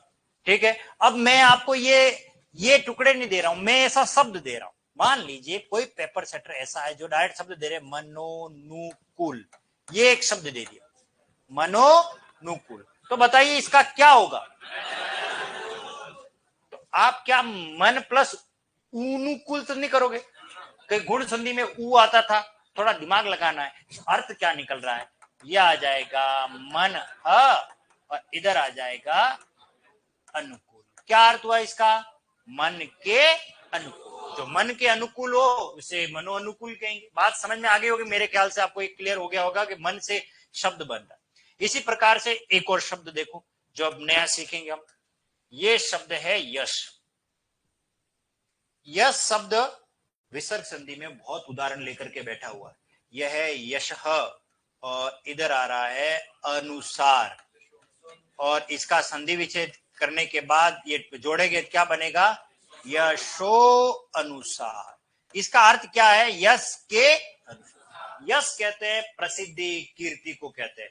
ठीक है, अब मैं आपको ये टुकड़े नहीं दे रहा हूं, मैं ऐसा शब्द दे रहा हूं। मान लीजिए कोई पेपर सेटर ऐसा है जो डायरेक्ट शब्द दे रहे, मनोनुकूल, ये एक शब्द दे दिया, मनोनुकूल, तो बताइए इसका क्या होगा? तो आप क्या मन प्लस अनुकूल तो नहीं करोगे? कई गुण संधि में ऊ आता था, थोड़ा दिमाग लगाना है, अर्थ क्या निकल रहा है? ये आ जाएगा मन और इधर आ जाएगा अनुकूल। क्या अर्थ हुआ इसका? मन के अनुकूल। जो मन के अनुकूल हो उसे मनो अनुकूल कहेंगे। बात समझ में आ गई होगी मेरे ख्याल से, आपको एक क्लियर हो गया होगा कि मन से शब्द बन रहा है। इसी प्रकार से एक और शब्द देखो जो अब नया सीखेंगे हम, ये शब्द है यश। यश शब्द विसर्ग संधि में बहुत उदाहरण लेकर के बैठा हुआ है। यह है यशः और इधर आ रहा है अनुसार, और इसका संधि विच्छेद करने के बाद ये जोड़ेंगे क्या बनेगा? यशो अनुसार। इसका अर्थ क्या है? यश के अनुसार। यश कहते हैं प्रसिद्धि, कीर्ति को कहते हैं।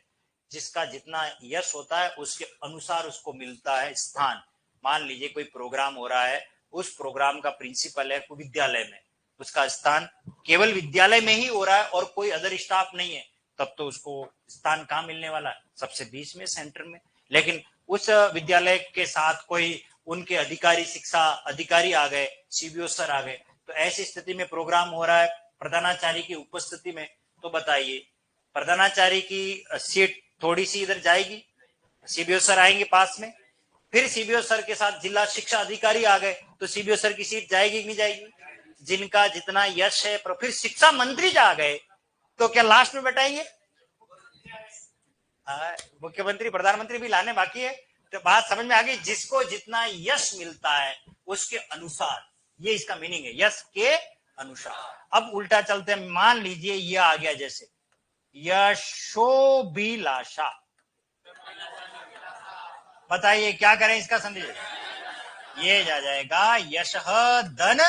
जिसका जितना यश होता है उसके अनुसार उसको मिलता है स्थान। मान लीजिए कोई प्रोग्राम हो रहा है, उस प्रोग्राम का प्रिंसिपल है विद्यालय में, उसका स्थान केवल विद्यालय में ही हो रहा है और कोई अदर स्टाफ नहीं है, तब तो उसको स्थान कहां मिलने वाला है? सबसे बीच में, सेंटर में। लेकिन उस विद्यालय के साथ कोई उनके अधिकारी, शिक्षा अधिकारी आ गए, सीबीओ सर आ गए, तो ऐसी स्थिति में प्रोग्राम हो रहा है प्रधानाचार्य की उपस्थिति में, तो बताइए प्रधानाचार्य की सीट थोड़ी सी इधर जाएगी, सीबीओ सर आएंगे पास में, फिर सीबीओ सर के साथ जिला शिक्षा अधिकारी आ गए, तो सीबीओ सर की सीट जाएगी कि नहीं जाएगी? जिनका जितना यश है। फिर शिक्षा मंत्री जा गए तो क्या लास्ट में बैठाएंगे? मुख्यमंत्री, प्रधानमंत्री भी लाने बाकी है। तो बात समझ में आ गई, जिसको जितना यश मिलता है उसके अनुसार, ये इसका मीनिंग है, यश के अनुसार। अब उल्टा चलते हैं, मान लीजिए ये आ गया जैसे यशोभिलाषा, बताइए क्या करें इसका संधि? ये जा जाएगा यशः धन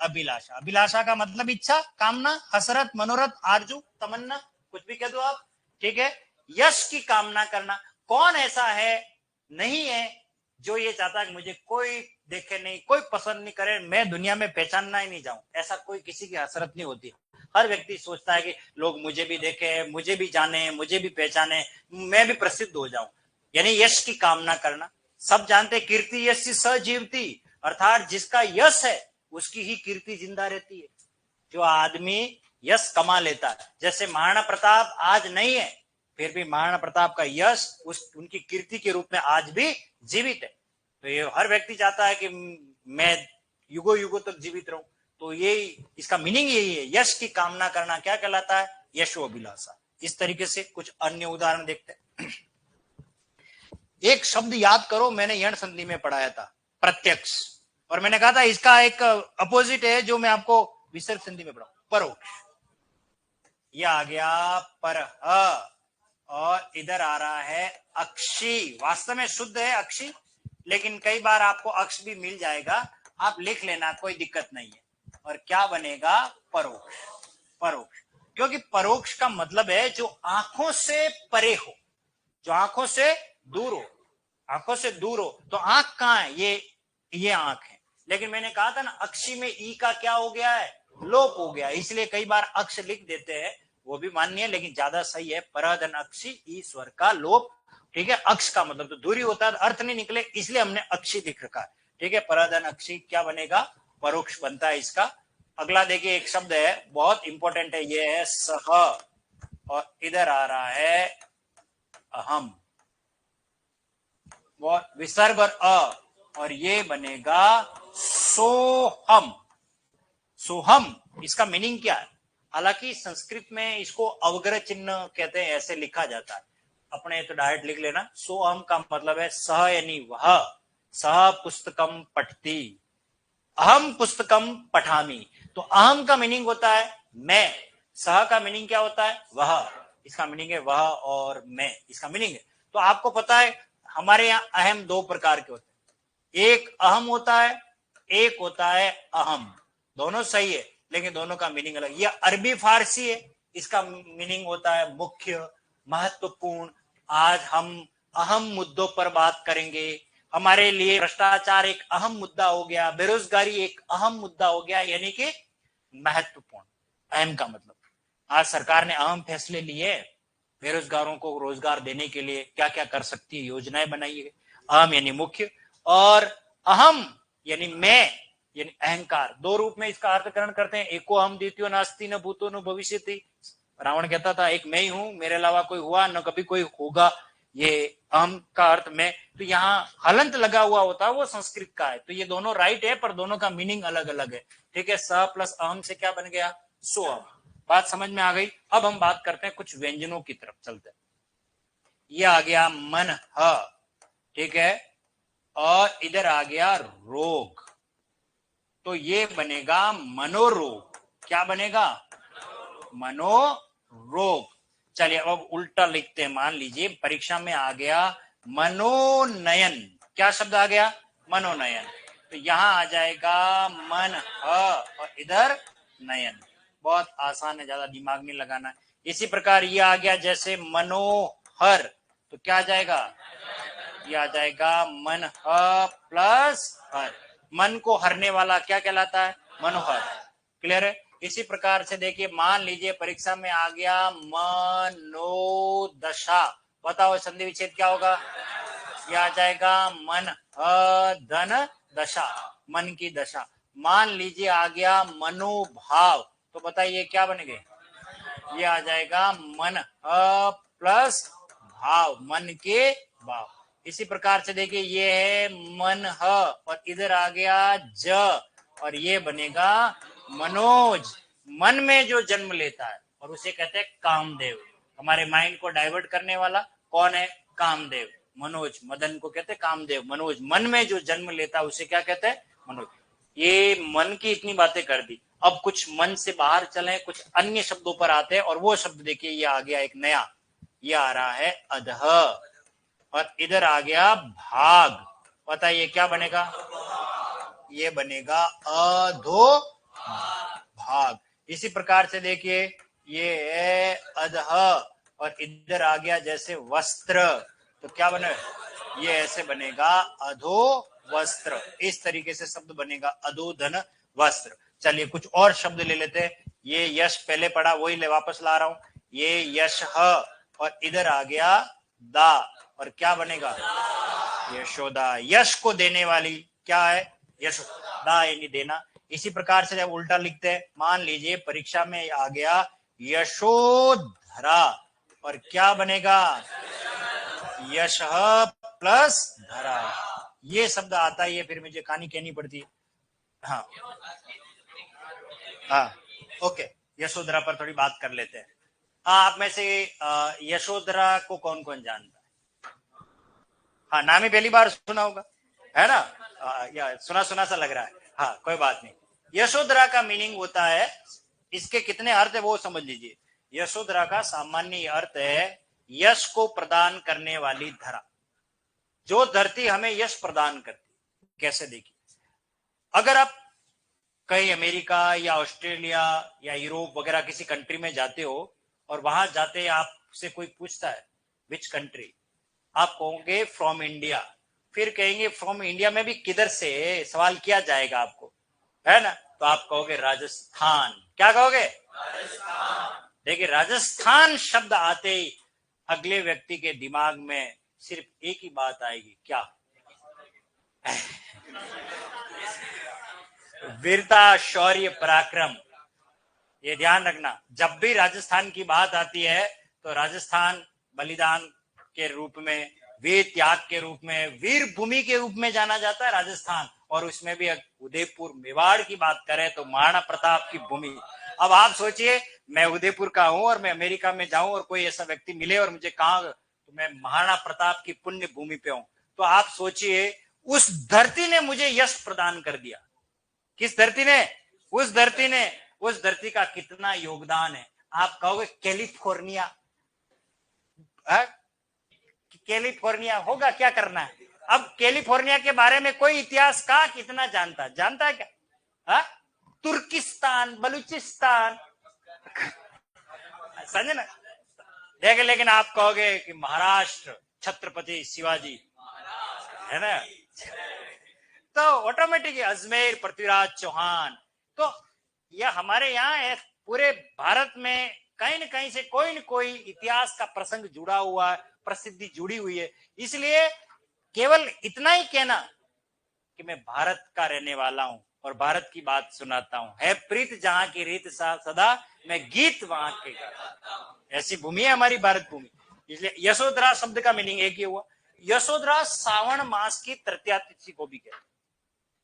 अभिलाषा। अभिलाषा का मतलब इच्छा, कामना, हसरत, मनोरथ, आरजू, तमन्ना, कुछ भी कह दो आप, ठीक है। यश की कामना करना। कौन ऐसा है, नहीं है, जो ये चाहता है कि मुझे कोई देखे नहीं, कोई पसंद नहीं करे, मैं दुनिया में पहचानना ही नहीं जाऊं? ऐसा कोई किसी की हसरत नहीं होती। हर व्यक्ति सोचता है कि लोग मुझे भी देखे, मुझे भी जाने, मुझे भी पहचाने, मैं भी प्रसिद्ध हो जाऊं, यानी यश की कामना करना। सब जानते कीर्ति यश सजीवती, अर्थात जिसका यश है उसकी ही कीर्ति जिंदा रहती है। जो आदमी यश कमा लेता है, जैसे महाराणा प्रताप आज नहीं है, फिर भी महाराणा प्रताप का यश उनकी कीर्ति के रूप में आज भी जीवित है। तो ये हर व्यक्ति चाहता है कि मैं युगों युगों तक जीवित रहूं। तो ये इसका मीनिंग यही है, यश की कामना करना क्या कहलाता है? यशोभिलाषा। इस तरीके से कुछ अन्य उदाहरण देखते हैं। एक शब्द याद करो, मैंने यण संधि में पढ़ाया था, प्रत्यक्ष, और मैंने कहा था इसका एक अपोजिट है जो मैं आपको विसर्ग संधि में पढ़ाऊं, परोक्ष। यह आ गया पर, और इधर आ रहा है अक्षी। वास्तव में शुद्ध है अक्षी, लेकिन कई बार आपको अक्ष भी मिल जाएगा, आप लिख लेना, कोई दिक्कत नहीं है। और क्या बनेगा? परोक्ष। परोक्ष, क्योंकि परोक्ष का मतलब है जो आंखों से परे हो, जो आंखों से दूर हो। आंखों से दूर हो तो आंख कहां है? ये आंख है। लेकिन मैंने कहा था ना, अक्षी में ई का क्या हो गया है? लोप हो गया, इसलिए कई बार अक्ष लिख देते हैं, वो भी मान्य है, लेकिन ज्यादा सही है परधन अक्षी, ई स्वर का लोप, ठीक है। अक्ष का मतलब तो दूरी होता है, अर्थ नहीं निकले, इसलिए हमने अक्षी लिख रखा है, ठीक है। परधन अक्षी क्या बनेगा? परोक्ष बनता है इसका। अगला देखिए, एक शब्द है बहुत इंपॉर्टेंट है, ये है सह, और इधर आ रहा है अहम, विसर्ग और अ, और ये बनेगा सोहम। सोहम, इसका मीनिंग क्या है? हालांकि संस्कृत में इसको अवग्रह चिन्ह कहते हैं, ऐसे लिखा जाता है, अपने तो डायरेक्ट लिख लेना। सोहम का मतलब है सह, यानी वह, सह पुस्तकम पठती, अहम पुस्तकम पठामी। तो अहम का मीनिंग होता है मैं, सह का मीनिंग क्या होता है? वह, इसका मीनिंग है वह और मैं, इसका मीनिंग है। तो आपको पता है हमारे यहाँ अहम दो प्रकार के होते हैं, एक अहम होता है, एक होता है अहम। दोनों सही है, लेकिन दोनों का मीनिंग अलग। यह अरबी फारसी है, इसका मीनिंग होता है मुख्य, महत्वपूर्ण। आज हम अहम मुद्दों पर बात करेंगे। हमारे लिए भ्रष्टाचार एक अहम मुद्दा हो गया, बेरोजगारी एक अहम मुद्दा हो गया, यानी कि महत्वपूर्ण। अहम का मतलब आज सरकार ने अहम फैसले लिए, बेरोजगारों को रोजगार देने के लिए क्या क्या कर सकती है, योजनाएं बनाई है। अहम यानी मुख्य, और अहम यानी मैं यानी अहंकार। दो रूप में इसका अर्थकरण करते हैं। एको अहम द्वितीयो नास्ति न भूतो न भविष्यति। रावण कहता था एक मैं ही हूं, मेरे अलावा कोई हुआ न कभी कोई होगा, ये अहम का अर्थ में। तो यहाँ हलंत लगा हुआ होता है वो संस्कृत का है। तो ये दोनों राइट है, पर दोनों का मीनिंग अलग अलग है। ठीक है, स प्लस अहम से क्या बन गया, सो अहम। बात समझ में आ गई। अब हम बात करते हैं कुछ व्यंजनों की तरफ चलते हैं। ये आ गया मन ह, ठीक है, और इधर आ गया रोग, तो ये बनेगा मनोरोग। क्या बनेगा, मनोरोग। चलिए अब उल्टा लिखते हैं। मान लीजिए परीक्षा में आ गया मनोनयन। क्या शब्द आ गया, मनोनयन। तो यहां आ जाएगा मन ह और इधर नयन। बहुत आसान है, ज्यादा दिमाग नहीं लगाना। इसी प्रकार ये आ गया जैसे मनोहर, तो क्या आ जाएगा, ये आ जाएगा मन ह प्लस हर। मन को हरने वाला क्या कहलाता है, मनोहर। क्लियर है। इसी प्रकार से देखिए, मान लीजिए परीक्षा में आ गया मनोदशा। बताओ संधि विच्छेद क्या होगा, ये आ जाएगा मन धन दशा, मन की दशा। मान लीजिए आ गया मनोभाव, तो बताइए क्या बनेंगे, ये आ जाएगा मन प्लस भाव, मन के भाव। इसी प्रकार से देखिए ये है मन ह और इधर आ गया ज और ये बनेगा मनोज। मन में जो जन्म लेता है और उसे कहते हैं कामदेव। हमारे माइंड को डाइवर्ट करने वाला कौन है, कामदेव। मनोज, मदन को कहते हैं कामदेव। मनोज मन में जो जन्म लेता है उसे क्या कहते हैं, मनोज। ये मन की इतनी बातें कर दी। अब कुछ मन से बाहर चलें, कुछ अन्य शब्दों पर आते हैं। और वो शब्द देखिए ये आ गया एक नया, ये आ रहा है अधः और इधर आ गया भाग। बताइए क्या बनेगा, ये बनेगा अधो भाग। इसी प्रकार से देखिए ये है अधः और इधर आ गया जैसे वस्त्र, तो क्या बने, ये ऐसे बनेगा अधो वस्त्र। इस तरीके से शब्द बनेगा अधोधन वस्त्र। चलिए कुछ और शब्द ले लेते हैं। ये यश पहले पढ़ा वही ले वापस ला रहा हूं। ये यश और इधर आ गया दा और क्या बनेगा, यशोदा। यश को देने वाली क्या है, यशोदा यानी देना। इसी प्रकार से जब उल्टा लिखते हैं, मान लीजिए परीक्षा में आ गया यशोधरा और क्या बनेगा, यश प्लस धरा। ये शब्द आता है, ये फिर मुझे कहानी कहनी पड़ती है। हाँ हाँ, ओके, यशोधरा पर थोड़ी बात कर लेते हैं। हाँ, आप में से यशोधरा को कौन कौन जानता है? हाँ, नाम ही पहली बार सुना होगा, है ना? या सुना सुना सा लग रहा है। हाँ, कोई बात नहीं। यशोधरा का मीनिंग होता है, इसके कितने अर्थ है वो समझ लीजिए। यशोधरा का सामान्य अर्थ है यश को प्रदान करने वाली धरा, जो धरती हमें यश प्रदान करती। कैसे देखिए, अगर आप कहीं अमेरिका या ऑस्ट्रेलिया या यूरोप वगैरह किसी कंट्री में जाते हो और वहां जाते आपसे कोई पूछता है विच कंट्री, आप कहोगे फ्रॉम इंडिया। फिर कहेंगे फ्रॉम इंडिया में भी किधर से, सवाल किया जाएगा आपको, है ना? तो आप कहोगे राजस्थान। क्या कहोगे, राजस्थान। देखिए राजस्थान शब्द आते ही अगले व्यक्ति के दिमाग में सिर्फ एक ही बात आएगी, क्या, वीरता, शौर्य, पराक्रम। ये ध्यान रखना, जब भी राजस्थान की बात आती है तो राजस्थान बलिदान के रूप में, वीर त्याग के रूप में, वीर भूमि के रूप में जाना जाता है राजस्थान। और उसमें भी उदयपुर मेवाड़ की बात करें तो महाराणा प्रताप की भूमि। अब आप सोचिए, मैं उदयपुर का हूं और मैं अमेरिका में जाऊं और कोई ऐसा व्यक्ति मिले और मुझे कहा तो मैं महाराणा प्रताप की पुण्य भूमि पे हूं, तो आप सोचिए उस धरती ने मुझे यश प्रदान कर दिया। किस धरती ने, उस धरती ने। उस धरती का कितना योगदान है। आप कहोगे कैलिफोर्निया, कैलिफोर्निया होगा, क्या करना है। अब कैलिफोर्निया के बारे में कोई इतिहास का कितना जानता है क्या, हा? तुर्किस्तान, बलूचिस्तान, समझे ना। देख, लेकिन आप कहोगे कि महाराष्ट्र, छत्रपति शिवाजी, है ना। तो ऑटोमेटिक अजमेर पृथ्वीराज चौहान, तो यह हमारे यहाँ पूरे भारत में कहीं न कहीं से कोई न कोई इतिहास का प्रसंग जुड़ा हुआ है, प्रसिद्धि जुड़ी हुई है। इसलिए केवल इतना ही कहना कि मैं भारत का रहने वाला हूं और भारत की बात सुनाता हूं, है प्रीत जहां की रीत सदा, मैं गीत वहां के गाता हूं। ऐसी भूमि है हमारी भारत भूमि। इसलिए यशोधरा शब्द का मीनिंग एक ही हुआ। यशोधरा सावन मास की तृतीया तिथि को भी कहते हैं।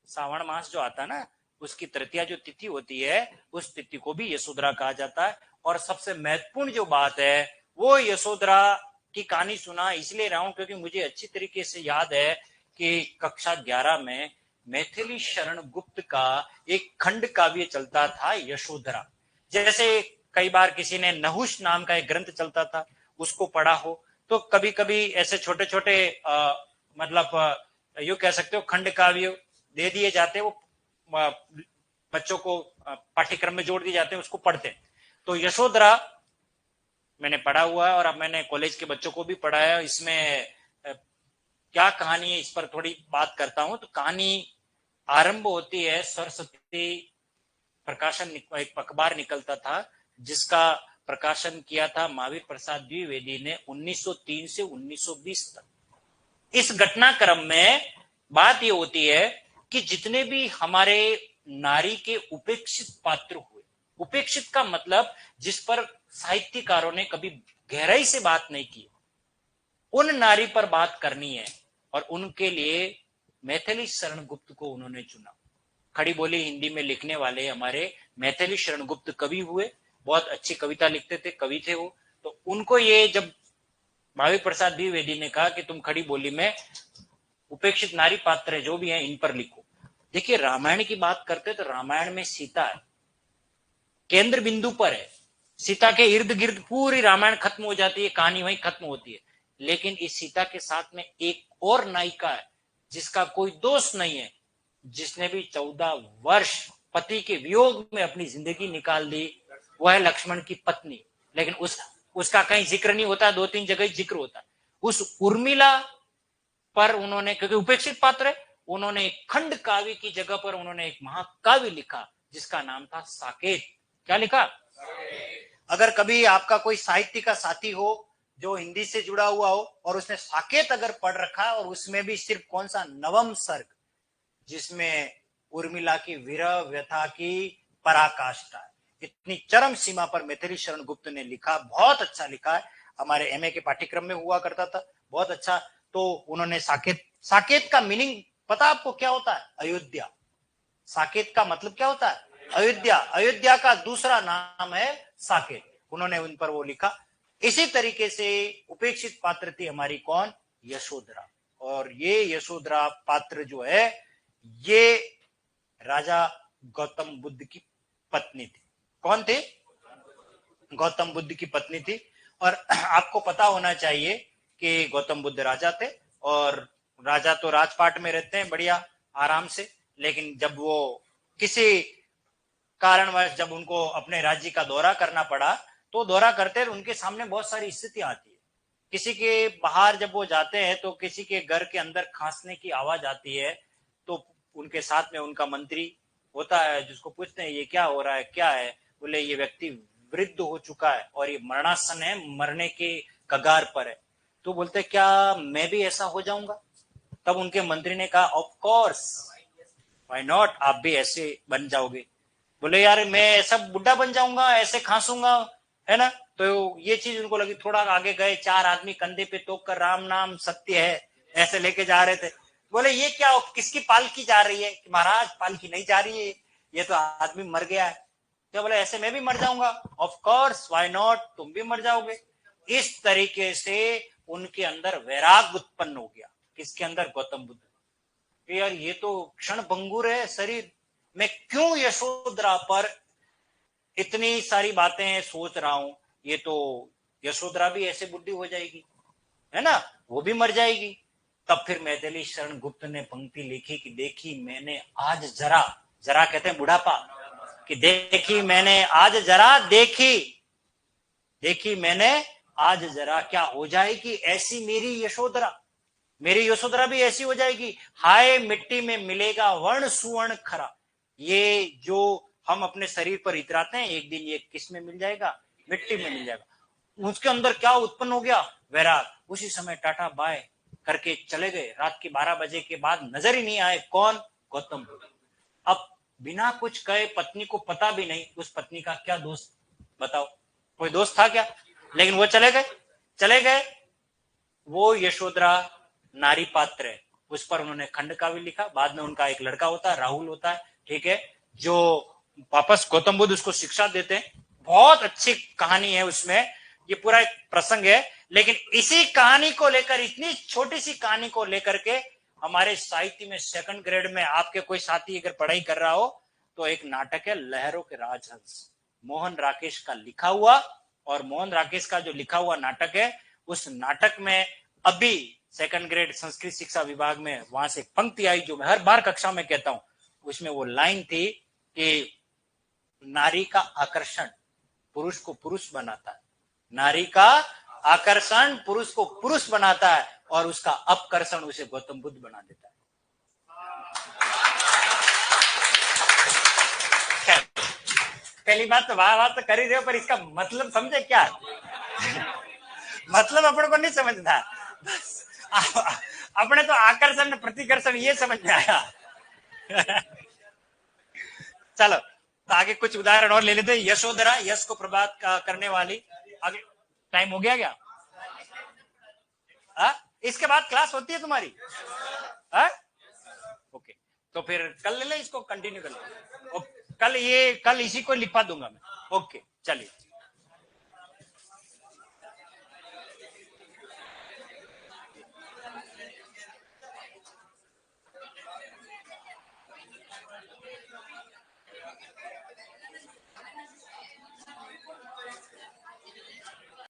सावन मास जो आता है ना, उसकी तृतीया जो तिथि होती है, उस तिथि को भी यशोधरा कहा जाता है। और सबसे महत्वपूर्ण जो बात है, वो यशोधरा की कहानी सुना इसलिए रहा हूं क्योंकि मुझे अच्छी तरीके से याद है कि कक्षा 11 में मैथिली शरण गुप्त का एक खंड काव्य चलता था, यशोधरा। जैसे कई बार किसी ने नहुष नाम का एक ग्रंथ चलता था, उसको पढ़ा हो, तो कभी कभी ऐसे छोटे छोटे मतलब यूं कह सकते हो खंड काव्य दे दिए जाते, वो बच्चों को पाठ्यक्रम में जोड़ दिए जाते हैं, उसको पढ़ते हैं। तो यशोधरा मैंने पढ़ा हुआ है और अब मैंने कॉलेज के बच्चों को भी पढ़ाया। इसमें क्या कहानी है, इस पर थोड़ी बात करता हूं। तो कहानी आरंभ होती है, सरस्वती प्रकाशन एक अखबार निकलता था जिसका प्रकाशन किया था महावीर प्रसाद द्विवेदी ने 1903 से 1920 तक। इस घटनाक्रम में बात यह होती है कि जितने भी हमारे नारी के उपेक्षित पात्र हुए, उपेक्षित का मतलब जिस पर साहित्यकारों ने कभी गहराई से बात नहीं की, उन नारी पर बात करनी है। और उनके लिए मैथिली शरण गुप्त को उन्होंने चुना। खड़ी बोली हिंदी में लिखने वाले हमारे मैथिली शरण गुप्त कवि हुए, बहुत अच्छी कविता लिखते थे, कवि थे वो। तो उनको ये जब महावीर प्रसाद द्विवेदी ने कहा कि तुम खड़ी बोली में उपेक्षित नारी पात्र जो भी हैं इन पर लिखो। देखिए, रामायण की बात करते तो रामायण में सीता है, केंद्र बिंदु पर है। सीता के इर्द गिर्द पूरी रामायण खत्म हो जाती है, कहानी वहीं खत्म होती है। लेकिन इस सीता के साथ में एक और नायिका है जिसका कोई दोष नहीं है, जिसने भी 14 वर्ष पति के वियोग में अपनी जिंदगी निकाल दी, वह है लक्ष्मण की पत्नी। लेकिन उसका कहीं जिक्र नहीं होता, 2-3 जगह जिक्र होता है। उस उर्मिला पर उन्होंने, क्योंकि उपेक्षित पात्र है, उन्होंने एक खंड काव्य की जगह पर उन्होंने एक महाकाव्य लिखा जिसका नाम था साकेत। क्या लिखा? अगर कभी आपका कोई साहित्य का साथी हो जो हिंदी से जुड़ा हुआ हो और उसने साकेत अगर पढ़ रखा है, और उसमें भी सिर्फ कौन सा, नवम सर्ग, जिसमें उर्मिला की विरह व्यथा की पराकाष्ठा है, इतनी चरम सीमा पर मैथिली शरण गुप्त ने लिखा। बहुत अच्छा लिखा है, हमारे एमए के पाठ्यक्रम में हुआ करता था, बहुत अच्छा। तो उन्होंने साकेत का मीनिंग पता आपको क्या होता है? अयोध्या। साकेत का मतलब क्या होता है? अयोध्या। अयोध्या का दूसरा नाम है साकेत। उन्होंने उन पर वो लिखा। इसी तरीके से उपेक्षित पात्र थी हमारी कौन? यशोधरा। और ये यशोधरा पात्र जो है, ये राजा गौतम बुद्ध की पत्नी थी। कौन थी? गौतम बुद्ध की पत्नी थी। और आपको पता होना चाहिए कि गौतम बुद्ध राजा थे, और राजा तो राजपाट में रहते हैं बढ़िया आराम से, लेकिन जब वो किसी कारणवश जब उनको अपने राज्य का दौरा करना पड़ा, तो दौरा करते उनके सामने बहुत सारी स्थितियां आती है। किसी के बाहर जब वो जाते हैं तो किसी के घर के अंदर खांसने की आवाज आती है, तो उनके साथ में उनका मंत्री होता है, जिसको पूछते हैं ये क्या हो रहा है, क्या है? बोले ये व्यक्ति वृद्ध हो चुका है और ये मरणासन है, मरने के कगार पर है। तो बोलते क्या मैं भी ऐसा हो जाऊंगा? तब उनके मंत्री ने कहा ऑफ कोर्स, व्हाई नॉट, आप भी ऐसे बन जाओगे। बोले यार मैं ऐसा बुढ़ा बन जाऊंगा, ऐसे खांसूंगा, है ना? तो ये चीज उनको लगी। थोड़ा आगे गए, 4 आदमी कंधे पे तोप कर राम नाम सत्य है ऐसे लेके जा रहे थे। बोले ये क्या, किसकी पालकी जा रही है? कि महाराज पालकी नहीं जा रही है, ये तो आदमी मर गया है। क्या? बोले ऐसे मैं भी मर जाऊंगा? ऑफ कोर्स, व्हाई नॉट, तुम भी मर जाओगे। इस तरीके से उनके अंदर वैराग उत्पन्न हो गया। किसके अंदर? गौतम बुद्ध। यार ये तो क्षण भंगुर है शरीर, मैं क्यों यशोधरा पर इतनी सारी बातें सोच रहा हूं? ये तो यशोधरा भी ऐसे बुद्धि हो जाएगी, है ना, वो भी मर जाएगी। तब फिर मैथिली शरण गुप्त ने पंक्ति लिखी कि देखी मैंने आज जरा, जरा कहते हैं बुढ़ापा, कि देखी मैंने आज जरा, देखी मैंने आज जरा क्या हो जाएगी ऐसी मेरी यशोधरा, मेरी यशोधरा भी ऐसी हो जाएगी। हाय मिट्टी में मिलेगा वर्ण सुवर्ण खरा। ये जो हम अपने शरीर पर इतराते हैं, एक दिन ये किस में मिल जाएगा? मिट्टी में मिल जाएगा। उसके अंदर क्या उत्पन्न हो गया? वैराग। उसी समय टाटा बाय करके चले गए। रात के 12 बजे के बाद नजर ही नहीं आए। कौन? गौतम बुद्ध। अब बिना कुछ कहे पत्नी को पता भी नहीं, उस पत्नी का क्या दोस्त? बताओ, कोई दोस्त था क्या? लेकिन वो चले गए, चले गए। वो यशोधरा नारी पात्र है, उस पर उन्होंने खंड काव्य लिखा। बाद में उनका एक लड़का होता है, राहुल होता है, ठीक है, जो वापस गौतम बुद्ध उसको शिक्षा देते हैं। बहुत अच्छी कहानी है उसमें, ये पूरा एक प्रसंग है। लेकिन इसी कहानी को लेकर, इतनी छोटी सी कहानी को लेकर के हमारे साहित्य में सेकंड ग्रेड में आपके कोई साथी अगर पढ़ाई कर रहा हो तो एक नाटक है लहरों के राजहंस, मोहन राकेश का लिखा हुआ। और मोहन राकेश का जो लिखा हुआ नाटक है, उस नाटक में अभी सेकंड ग्रेड संस्कृत शिक्षा विभाग में वहां से पंक्ति आई जो मैं हर बार कक्षा में कहता हूं। उसमें वो लाइन थी कि नारी का आकर्षण पुरुष को पुरुष बनाता है, नारी का आकर्षण पुरुष को पुरुष बनाता है, और उसका अपकर्षण उसे गौतम बुद्ध बना देता है। पहली बात तो बात तो कर ही रहे हो, पर इसका मतलब समझे क्या? मतलब अपन को नहीं समझता, अपने तो आकर्षण प्रतिकर्षण ये समझ में आया। चलो तो आगे कुछ उदाहरण और ले लेते हैं। यशोधरा, यश को प्रभात करने वाली। आगे टाइम हो गया क्या? इसके बाद क्लास होती है तुम्हारी? ओके, तो फिर कल ले ले, इसको कंटिन्यू कर ले। कल इसी को लिखवा दूंगा मैं। ओके चलिए।